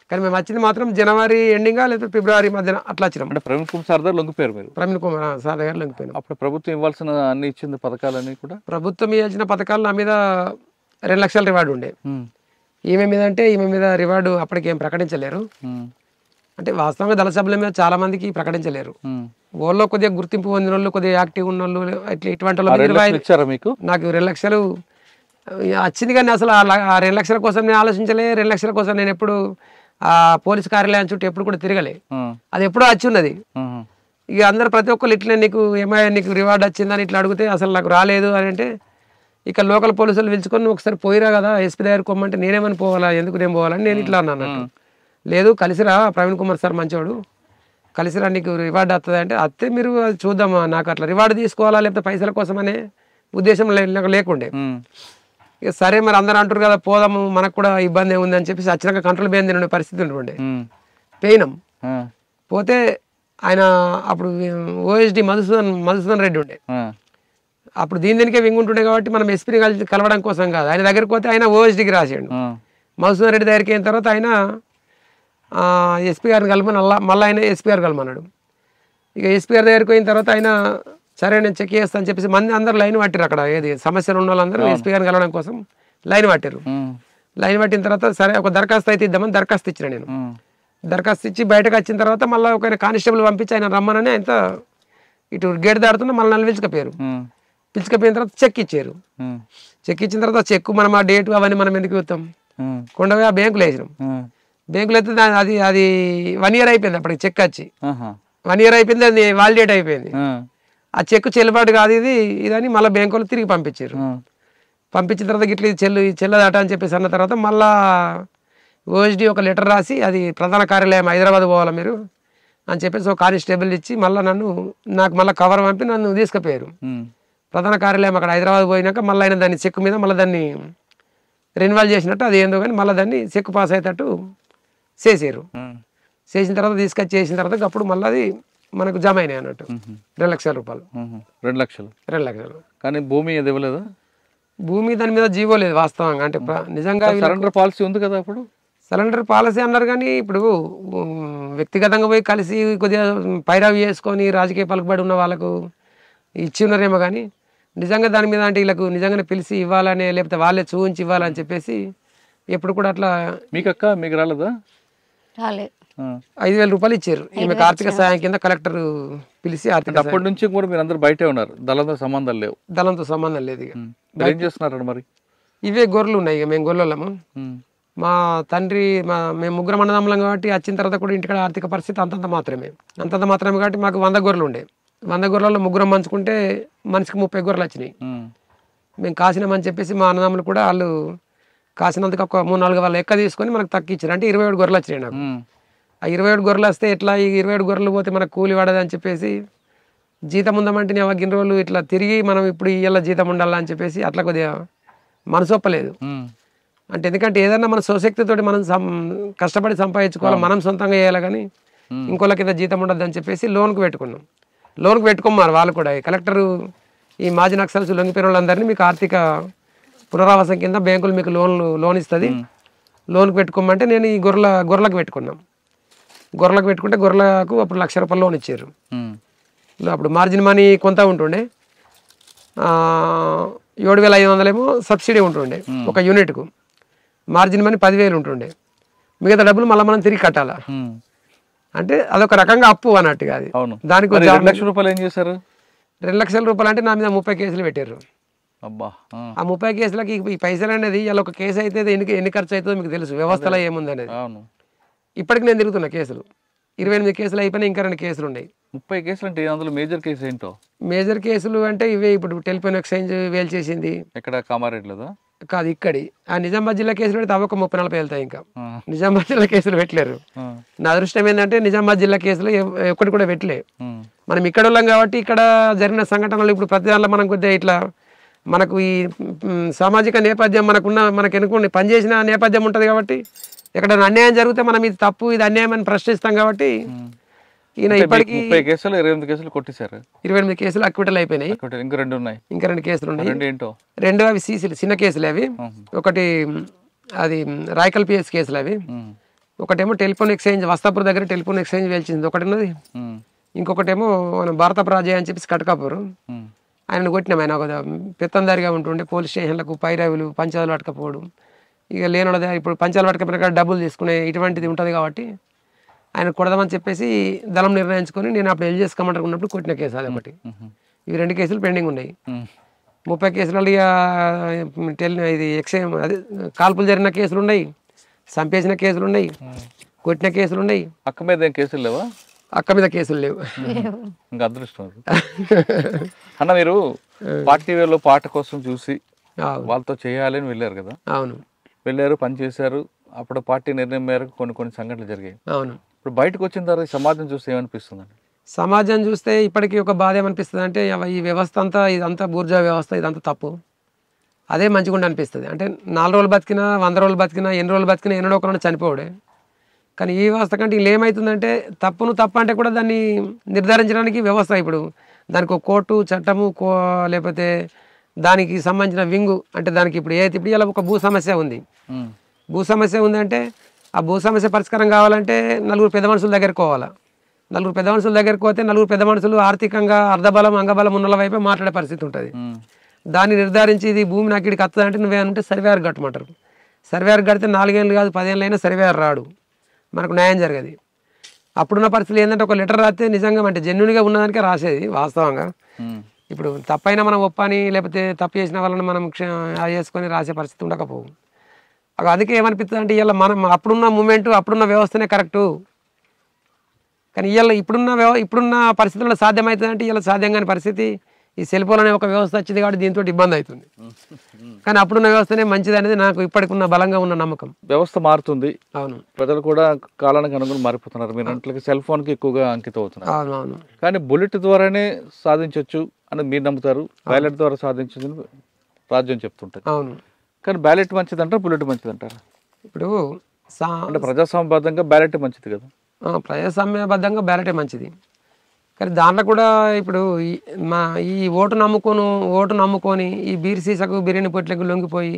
కానీ మేము వచ్చింది మాత్రం జనవరి ఎండింగ్ లేదా ఫిబ్రవరి మధ్యన అట్లా వచ్చినాం. అంటే ప్రవీణ్ కుమార్ సార్ దగ్గర లొంగిపోయారు మీరు? ప్రవీణ్ కుమార్ సార్ దగ్గర లొంగిపోయినాం. అప్పుడు ప్రభుత్వం ఇవ్వాల్సిన అన్ని ఇచ్చింది పథకాలన్నీ కూడా? ప్రభుత్వం ఇవ్వాల్సిన పథకాలు నా మీద 2 లక్షల రివార్డు ఉండే. ఈమె మీద రివార్డు అప్పటికేం ప్రకటించలేరు. అంటే వాస్తవంగా దళ సభ్యుల మీద చాలా మందికి ప్రకటించలేరు. ఊళ్ళో కొద్దిగా గుర్తింపు పొందిన వాళ్ళు, కొద్దిగా యాక్టివ్ ఉన్న వాళ్ళు, ఇటువంటి నాకు 2 లక్షలు వచ్చింది. కానీ అసలు ఆ 2 లక్షల కోసం నేను ఆలోచించలే. 2 లక్షల కోసం నేను ఎప్పుడు ఆ పోలీస్ కార్యాలయం చుట్టూ ఎప్పుడు కూడా తిరగలే. అది ఎప్పుడో వచ్చి ఉన్నది. ఇక అందరు ప్రతి ఒక్కరు ఇట్లనే నీకు ఏమైనా నీకు రివార్డు వచ్చిందని ఇట్లా అడిగితే అసలు నాకు రాలేదు అని అంటే ఇక లోకల్ పోలీసులు పిలుచుకొని ఒకసారి పోయిరా కదా ఎస్పీ దగ్గర కొమ్మంటే నేనేమని పోవాలా, ఎందుకు నేను పోవాలని నేను ఇట్లా అన్నాను. లేదు కలిసిరా ప్రవీణ్ కుమార్ సార్ మంచివాడు, కలిసిరా నీకు రివార్డు వస్తుంది అంటే అత్తే మీరు అది చూద్దామా, నాకు అట్లా రివార్డు తీసుకోవాలా లేకపోతే పైసల కోసమనే ఉద్దేశం లేకుండే. ఇక సరే మరి అందరూ అంటారు కదా పోదాము, మనకు కూడా ఇబ్బంది ఏముంది అని చెప్పేసి వచ్చినాక కంట్రోల్ పోయింది తినే పరిస్థితి ఉంటుండే. పోయినాం. పోతే ఆయన అప్పుడు ఓఎస్డి మధుసూదన్ రెడ్డి ఉండే. అప్పుడు దీనికే వింగుంటుండే కాబట్టి మనం ఎస్పీని కలవడం కోసం కాదు, ఆయన దగ్గరికి పోతే ఆయన ఓఎస్డికి రాసాడు. మధుసూదన్ రెడ్డి దగ్గరికి అయిన తర్వాత ఆయన ఎస్పీ గారిని కలమని మళ్ళీ ఆయన ఎస్పీ గారు కలమన్నాడు. ఇక ఎస్పీ గారి దగ్గరికి పోయిన తర్వాత ఆయన సరే నేను చెక్ చేస్తాను అని చెప్పేసి మంది అందరూ లైన్ పట్టారు. అక్కడ ఏది సమస్యలు ఉన్న వాళ్ళందరూ ఎస్పీ గారిని కలవడం కోసం లైన్ పట్టారు. లైన్ పట్టిన తర్వాత సరే ఒక దరఖాస్తు అయితే ఇద్దామని దరఖాస్తు ఇచ్చిన నేను. దరఖాస్తు ఇచ్చి బయటకు వచ్చిన తర్వాత మళ్ళీ ఒక కానిస్టేబుల్ పంపించి ఆయన రమ్మనని ఆయన ఇటు గేట్ దాడుతున్నా మళ్ళీ నన్ను పిలుచుకపోయారు. పిలుచుకపోయిన తర్వాత చెక్ ఇచ్చారు. చెక్ ఇచ్చిన తర్వాత చెక్ మనం ఆ డేట్ అవన్నీ మనం ఎందుకు ఇస్తాం, కొండపోయి ఆ బ్యాంకులో వేసినాం. బ్యాంకులో అయితే అది 1 year అయిపోయింది. అప్పటికి చెక్ వచ్చి 1 year అయిపోయింది, అది వాలిడేట్ అయిపోయింది. ఆ చెక్ చెల్లుబాటు కాదు ఇదని మళ్ళీ బ్యాంకులో తిరిగి పంపించారు. పంపించిన తర్వాత ఇట్లా చెల్లదట అని చెప్పేసి అన్న తర్వాత మళ్ళా ఓఎస్డి ఒక లెటర్ రాసి అది ప్రధాన కార్యాలయం హైదరాబాద్ పోవాలి మీరు అని చెప్పేసి ఒక కానిస్టేబుల్ ఇచ్చి మళ్ళీ నాకు మళ్ళీ కవర్ పంపి నన్ను తీసుకుపోయారు. ప్రధాన కార్యాలయం అక్కడ హైదరాబాద్ పోయినాక మళ్ళీ ఆయన దాన్ని చెక్ మీద మళ్ళీ దాన్ని రెన్యువల్ చేసినట్టు అది ఏందో కానీ మళ్ళీ దాన్ని చెక్ పాస్ అయ్యేటట్టు చేసారు. చేసిన తర్వాత తీసుకొచ్చి చేసిన తర్వాత అప్పుడు మళ్ళీ అది మనకు జమ అయినాయి అన్నట్టు 2 లక్షల రూపాయలు. 2 లక్షలు 2 లక్షలు. కానీ భూమి అది ఇవ్వలేదా? భూమి దాని మీద జీవో లేదు వాస్తవంగా. అంటే నిజంగా సరెండర్ పాలసీ ఉంది కదా అప్పుడు? సరెండర్ పాలసీ అన్నారు కానీ ఇప్పుడు వ్యక్తిగతంగా పోయి కలిసి కొద్దిగా పైరావి చేసుకొని రాజకీయ పలుకుబడి ఉన్న వాళ్ళకు ఇచ్చి ఉన్నారేమో కానీ నిజంగా దాని మీద అంటే వీళ్ళకు నిజంగానే పిలిచి ఇవ్వాలని లేకపోతే వాళ్ళే చూపించి ఇవ్వాలని చెప్పేసి ఎప్పుడు కూడా అట్లా. మీకు రాలేదా? రాలేదు. 5,000 రూపాయలు ఇచ్చారు. ఈమెకు ఆర్థిక సాయం కింద కలెక్టర్ పిలిచి ఆర్థిక. అప్పటి నుంచి కూడా మీరు అందరు బయటే ఉన్నారు, దళంతో సంబంధం లేవు? దళంతో సంబంధం లేదు. ఇక ఏం చేస్తున్నారు మరి? ఇవే గొర్రెలు ఉన్నాయి. ఇక మేము గొర్రెలము. మా తండ్రి మేము 3 అన్నదమ్ములం కాబట్టి వచ్చిన తర్వాత కూడా ఇంటికాడ ఆర్థిక పరిస్థితి అంతంత మాత్రమే కాబట్టి మాకు 100 గొర్రెలు ఉండే. 100 గొర్రెలలో ముగ్గురం పంచుకుంటే మనిషికి 30 గొర్రెలు వచ్చినాయి. మేము కాసినామని చెప్పేసి మా అన్నదమ్ములు కూడా వాళ్ళు కాసినందుకు ఒక 3-4 వాళ్ళు ఎక్క తీసుకొని మనకు తక్కిచ్చారు. అంటే 27 గొర్రెలు వచ్చినాయి నాకు. ఆ 27 గొర్రెలు వస్తే ఎట్లా ఈ 27 గొర్రెలు పోతే మనకు కూలి పడదని చెప్పేసి జీతం ఉందామంటే నేను గిన్ని రోజులు ఇట్లా తిరిగి మనం ఇప్పుడు ఇయ్యాల జీతం ఉండాలని చెప్పేసి అట్లా కొద్దిగా మనసు ఒప్పలేదు. అంటే ఎందుకంటే ఏదన్నా మన స్వశక్తితో మనం కష్టపడి సంపాదించుకోవాలి, మనం సొంతంగా చేయాలి, కానీ ఇంకోళ్ళ కింద జీతం ఉండదు అని చెప్పేసి లోన్కి పెట్టుకున్నాం. లోన్కి పెట్టుకోమారు వాళ్ళు కూడా. కలెక్టరు ఈ మాజీ నక్సల్స్ లొంగిపోయిన వాళ్ళందరినీ మీకు ఆర్థిక పునరావాసం కింద బ్యాంకులు మీకు లోన్ ఇస్తుంది, లోన్కి పెట్టుకోమంటే నేను ఈ గొర్రెలకు పెట్టుకున్నాం. గొర్రెలకు పెట్టుకుంటే గొర్రెలకు అప్పుడు 1,00,000 రూపాయలు లోన్ ఇచ్చారు. అప్పుడు మార్జిన్ మనీ కొంత ఉంటుండే, 7,500 ఏమో సబ్సిడీ ఉంటుండే ఒక యూనిట్కు. మార్జిన్ మనీ 10,000 ఉంటుండే. మిగతా డబ్బులు మళ్ళీ మనం తిరిగి కట్టాలా. అంటే అదొక రకంగా అప్పు అన్నట్టుగా. అది దానికి 2,00,000 రూపాయలు ఏం చేశారు? 2,00,000 రూపాయలు అంటే నా మీద 30 కేసులు పెట్టారు. ఆ 30 కేసులకి ఈ పైసలు అనేది ఇలా ఒక కేసు అయితే ఎన్ని ఖర్చు అవుతుందో మీకు తెలుసు, వ్యవస్థలో ఏముంది అనేది. ఇప్పటికి నేను తిరుగుతున్నా కేసులు. 28 కేసులు అయిపోయినా ఇంకా 2 కేసులు ఉన్నాయి. 30 కేసులు అంటే అందులో మేజర్ కేసు ఏంటో? మేజర్ కేసులు అంటే ఇవే. ఇప్పుడు టెలిఫోన్ ఎక్స్చేంజ్ వేలు చేసింది. ఎక్కడ? కామారెడ్డిలో కాదు, ఇక్కడి. ఆ నిజామాబాద్ జిల్లా కేసులు పెడితే అవి ఒక 30-40 వెళ్తాయి. ఇంకా నిజామాబాద్ జిల్లా కేసులు పెట్టలేరు. నా అదృష్టం ఏంటంటే నిజామాబాద్ జిల్లా కేసులు ఒక్కటి కూడా పెట్టలే. మనం ఇక్కడ ఉన్నాం కాబట్టి ఇక్కడ జరిగిన సంఘటనలు ఇప్పుడు ప్రతి దాంట్లో మనం కొద్దిగా ఇట్లా మనకు ఈ సామాజిక నేపథ్యం మనకు ఎన్నుకుని పనిచేసిన నేపథ్యం ఉంటుంది కాబట్టి ఎక్కడైనా అన్యాయం జరిగితే మనం ఇది తప్పు, ఇది అన్యాయం అని ప్రశ్నిస్తాం కాబట్టి ఈయన ఇప్పటికీ 30 కేసులు 28 కేసులు కొట్టేశారు. 28 కేసులు అక్విటల్ అయిపోయినాయి. ఇంకా 2 ఉన్నాయి. ఇంకా 2 కేసులు ఉన్నాయి. ఏంటో? 2 అవి సీసీలు చిన్న కేసులు అవి. ఒకటి అది రాయకల్ పిఎస్ కేసులు అవి. ఒకటేమో టెలిఫోన్ ఎక్స్చేంజ్ వస్తాపూర్ దగ్గర టెలిఫోన్ ఎక్స్చేంజ్ వేల్చింది ఒకటి ఉన్నది. ఇంకొకటేమో మన భారత ప్రాజయ అని చెప్పేసి కటకాపూర్. ఆయనను కొట్టినాం. ఆయన ఒక పెత్తందారిగా ఉంటుండే పోలీస్ స్టేషన్లకు పైరావులు పంచాలు పట్టకపోవడం, ఇక లేనోడదే ఇప్పుడు పంచాలు పట్టకపోయినా డబ్బులు తీసుకునే ఇటువంటిది ఉంటుంది కాబట్టి ఆయన కొడదామని చెప్పేసి దళం నిర్ణయించుకొని నేను అప్పుడు ఎల్జీఎస్ కమాండర్ ఉన్నప్పుడు కొట్టిన కేసు అది ఒకటి. ఇవి 2 కేసులు పెండింగ్ ఉన్నాయి. 30 కేసులలో ఇది అదే కాల్పులు జరిగిన కేసులు ఉన్నాయి, చంపేసిన కేసులు ఉన్నాయి, కొట్టిన కేసులు ఉన్నాయి. అక్క మీద కేసులు లేవా? అక్క మీద కేసులు లేవు. ఇంకా అదృష్టం. అన్న మీరు పార్టీ వేలో పాట కోసం చూసి వాళ్ళతో చేయాలని వెళ్ళారు కదా? అవును, వెళ్ళారు, పని చేశారు. అప్పుడు పార్టీ నిర్ణయం మేరకు కొన్ని సంఘటనలు జరిగాయి. అవును. ఇప్పుడు బయటకు వచ్చిన తర్వాత సమాజం చూస్తే ఏమనిపిస్తుంది? సమాజం చూస్తే ఇప్పటికీ ఒక బాధ ఏమనిపిస్తుంది అంటే ఈ వ్యవస్థ అంతా ఇదంతా బూర్జా వ్యవస్థ, ఇదంతా తప్పు, అదే మంచిగా అనిపిస్తుంది. అంటే 4 రోజులు బతికినా 100 రోజులు బతికినా ఎన్ని రోజులు బతికినా ఎన్నడో ఒకరు చనిపోవడే. కానీ ఈ వ్యవస్థ కంటే వీళ్ళు ఏమవుతుందంటే తప్పు అంటే కూడా దాన్ని నిర్ధారించడానికి వ్యవస్థ ఇప్పుడు దానికి ఒక కోర్టు చట్టము లేకపోతే దానికి సంబంధించిన వింగు, అంటే దానికి ఇప్పుడు ఇప్పుడు ఇలా ఒక భూ సమస్య ఉంది. భూ సమస్య ఉందంటే ఆ భూ సమస్య పరిష్కారం కావాలంటే 4 పెద్ద మనుషుల దగ్గరికి పోవాలా. 4 పెద్ద మనుషుల దగ్గరికి పోతే 4 పెద్ద మనుషులు ఆర్థికంగా అర్ధబలం అంగబలం ఉన్న వైపే మాట్లాడే పరిస్థితి ఉంటుంది. దాన్ని నిర్ధారించి ఇది భూమి నాకు ఇక్కడికి వస్తుందంటే నువ్వేమంటే సర్వేయర్ కట్టమంటారు. సర్వేయర్ కడితే 4 ఏళ్ళు కాదు 10 ఏళ్ళు అయినా సర్వేయర్ రాడు, మనకు న్యాయం జరగదు. అప్పుడున్న పరిస్థితులు ఏంటంటే ఒక లెటర్ రాస్తే నిజంగా అంటే జెన్యున్గా ఉన్నదానికే రాసేది వాస్తవంగా. ఇప్పుడు తప్పైనా మనం ఒప్పని లేకపోతే తప్పు చేసిన వాళ్ళని మనం చేసుకొని రాసే పరిస్థితి ఉండకపోవు. అందుకే ఏమనిపిస్తుంది అంటే ఇవాళ మనం అప్పుడున్న మూమెంట్ అప్పుడున్న వ్యవస్థనే కరెక్టు, కానీ ఇవాళ ఇప్పుడున్న పరిస్థితుల్లో సాధ్యమవుతుంది అంటే ఇలా సాధ్యం కాని పరిస్థితి. ఈ సెల్ ఫోన్ అనే ఒక వ్యవస్థ వచ్చింది కాబట్టి దీంతో ఇబ్బంది అవుతుంది. కానీ అప్పుడున్న వ్యవస్థనే మంచిది అనేది నాకు ఇప్పటికున్న బలంగా ఉన్న నమ్మకం. వ్యవస్థ మారుతుంది. అవును, ప్రజలు కూడా కాలానికి అనుగుణంగా మారిపోతున్నారు. మీరు అంటే సెల్ ఫోన్కి ఎక్కువగా అంకితం అవుతున్నారు. అవునవును. కానీ బుల్లెట్ ద్వారానే సాధించవచ్చు అని మీరు నమ్ముతారు, బ్యాలెట్ ద్వారా సాధించచ్చు రాజ్యం చెప్తుంటారు. అవును, కానీ బ్యాలెట్ మంచిది అంటారు, బుల్లెట్ మంచిది అంటారు. ఇప్పుడు అంటే ప్రజాస్వామ్యబద్ధంగా బ్యాలెట్ మంచిది కదా? ప్రజాస్వామ్యబద్ధంగా బ్యాలెటే మంచిది. కానీ దాంట్లో కూడా ఇప్పుడు ఈ ఓటు నమ్ముకొని ఈ బీర్ సీసకు బిర్యానీ పొట్లకు లొంగిపోయి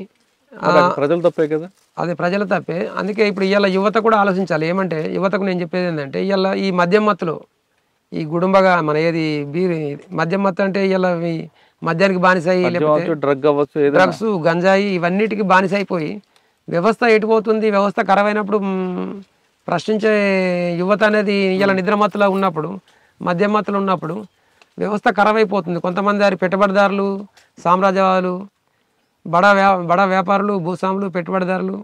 ప్రజలు తప్పే కదా? అదే ప్రజల తప్పే. అందుకే ఇప్పుడు ఇవాళ యువత కూడా ఆలోచించాలి. ఏమంటే యువతకు నేను చెప్పేది ఏంటంటే ఇవాళ ఈ మద్యం మత్తులో ఈ గుడుంబగా మన ఏది మద్యం మత్తు అంటే ఇవాళ మద్యానికి బానిసయి లేకపోతే డ్రగ్స్ గంజాయి ఇవన్నిటికి బానిస అయిపోయి వ్యవస్థ ఎటుపోతుంది, వ్యవస్థ ఖరాబైనప్పుడు ప్రశ్నించే యువత అనేది ఇలా నిద్రమత్తులో ఉన్నప్పుడు మద్యమత్తులు ఉన్నప్పుడు వ్యవస్థ ఖరాబ్ అయిపోతుంది. కొంతమంది పెట్టుబడిదారులు, సామ్రాజ్యవాదులు, బడా వ్యాపారులు, భూస్వాములు, పెట్టుబడిదారులు.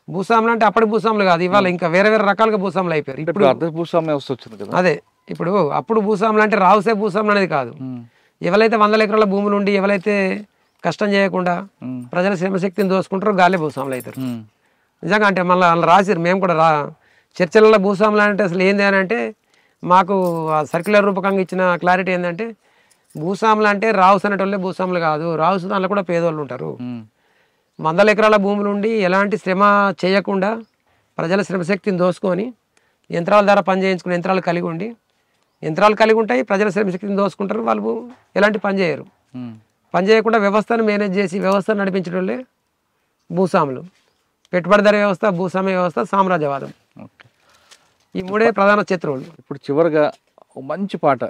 భూస్వాములు అంటే అప్పటి భూస్వాములు కాదు, ఇవాళ ఇంకా వేరే రకాలుగా భూస్వాములు అయిపోయారు. ఇప్పుడు భూస్వామ్య వ్యవస్థ వచ్చింది కదా. అదే ఇప్పుడు అప్పుడు భూస్వాములు అంటే రావుసే భూస్వాములు అనేది కాదు. ఎవరైతే 100 ఎకరాల భూములు ఉండి ఎవరైతే కష్టం చేయకుండా ప్రజల శ్రమశక్తిని దోసుకుంటారో గాలే భూస్వాములు అవుతారు. నిజంగా అంటే మళ్ళీ వాళ్ళు రాసిరు, మేము కూడా చర్చలలో భూస్వాములు అంటే అసలు ఏంది అని అంటే మాకు సర్క్యులర్ రూపకంగా ఇచ్చిన క్లారిటీ ఏంటంటే భూస్వాములు అంటే రావుస్ అనేటోళ్ళే భూస్వాములు కాదు, రావుస్ దాంట్లో కూడా పేదోళ్ళు ఉంటారు. 100 ఎకరాల భూములు ఉండి ఎలాంటి శ్రమ చేయకుండా ప్రజల శ్రమశక్తిని దోసుకొని యంత్రాల ద్వారా పని చేయించుకుని యంత్రాలు కలిగి ఉంటాయి, ప్రజల శ్రమశక్తిని దోసుకుంటారు. వాళ్ళు ఎలాంటి పని చేయరు, పని చేయకుండా వ్యవస్థను మేనేజ్ చేసి వ్యవస్థను నడిపించడం వాళ్ళే భూస్వాములు. పెట్టుబడిదారీ వ్యవస్థ, భూస్వామ్య వ్యవస్థ, సామ్రాజ్యవాదం, ఈ మూడే ప్రధాన శత్రువులు. ఇప్పుడు చివరిగా మంచి పాట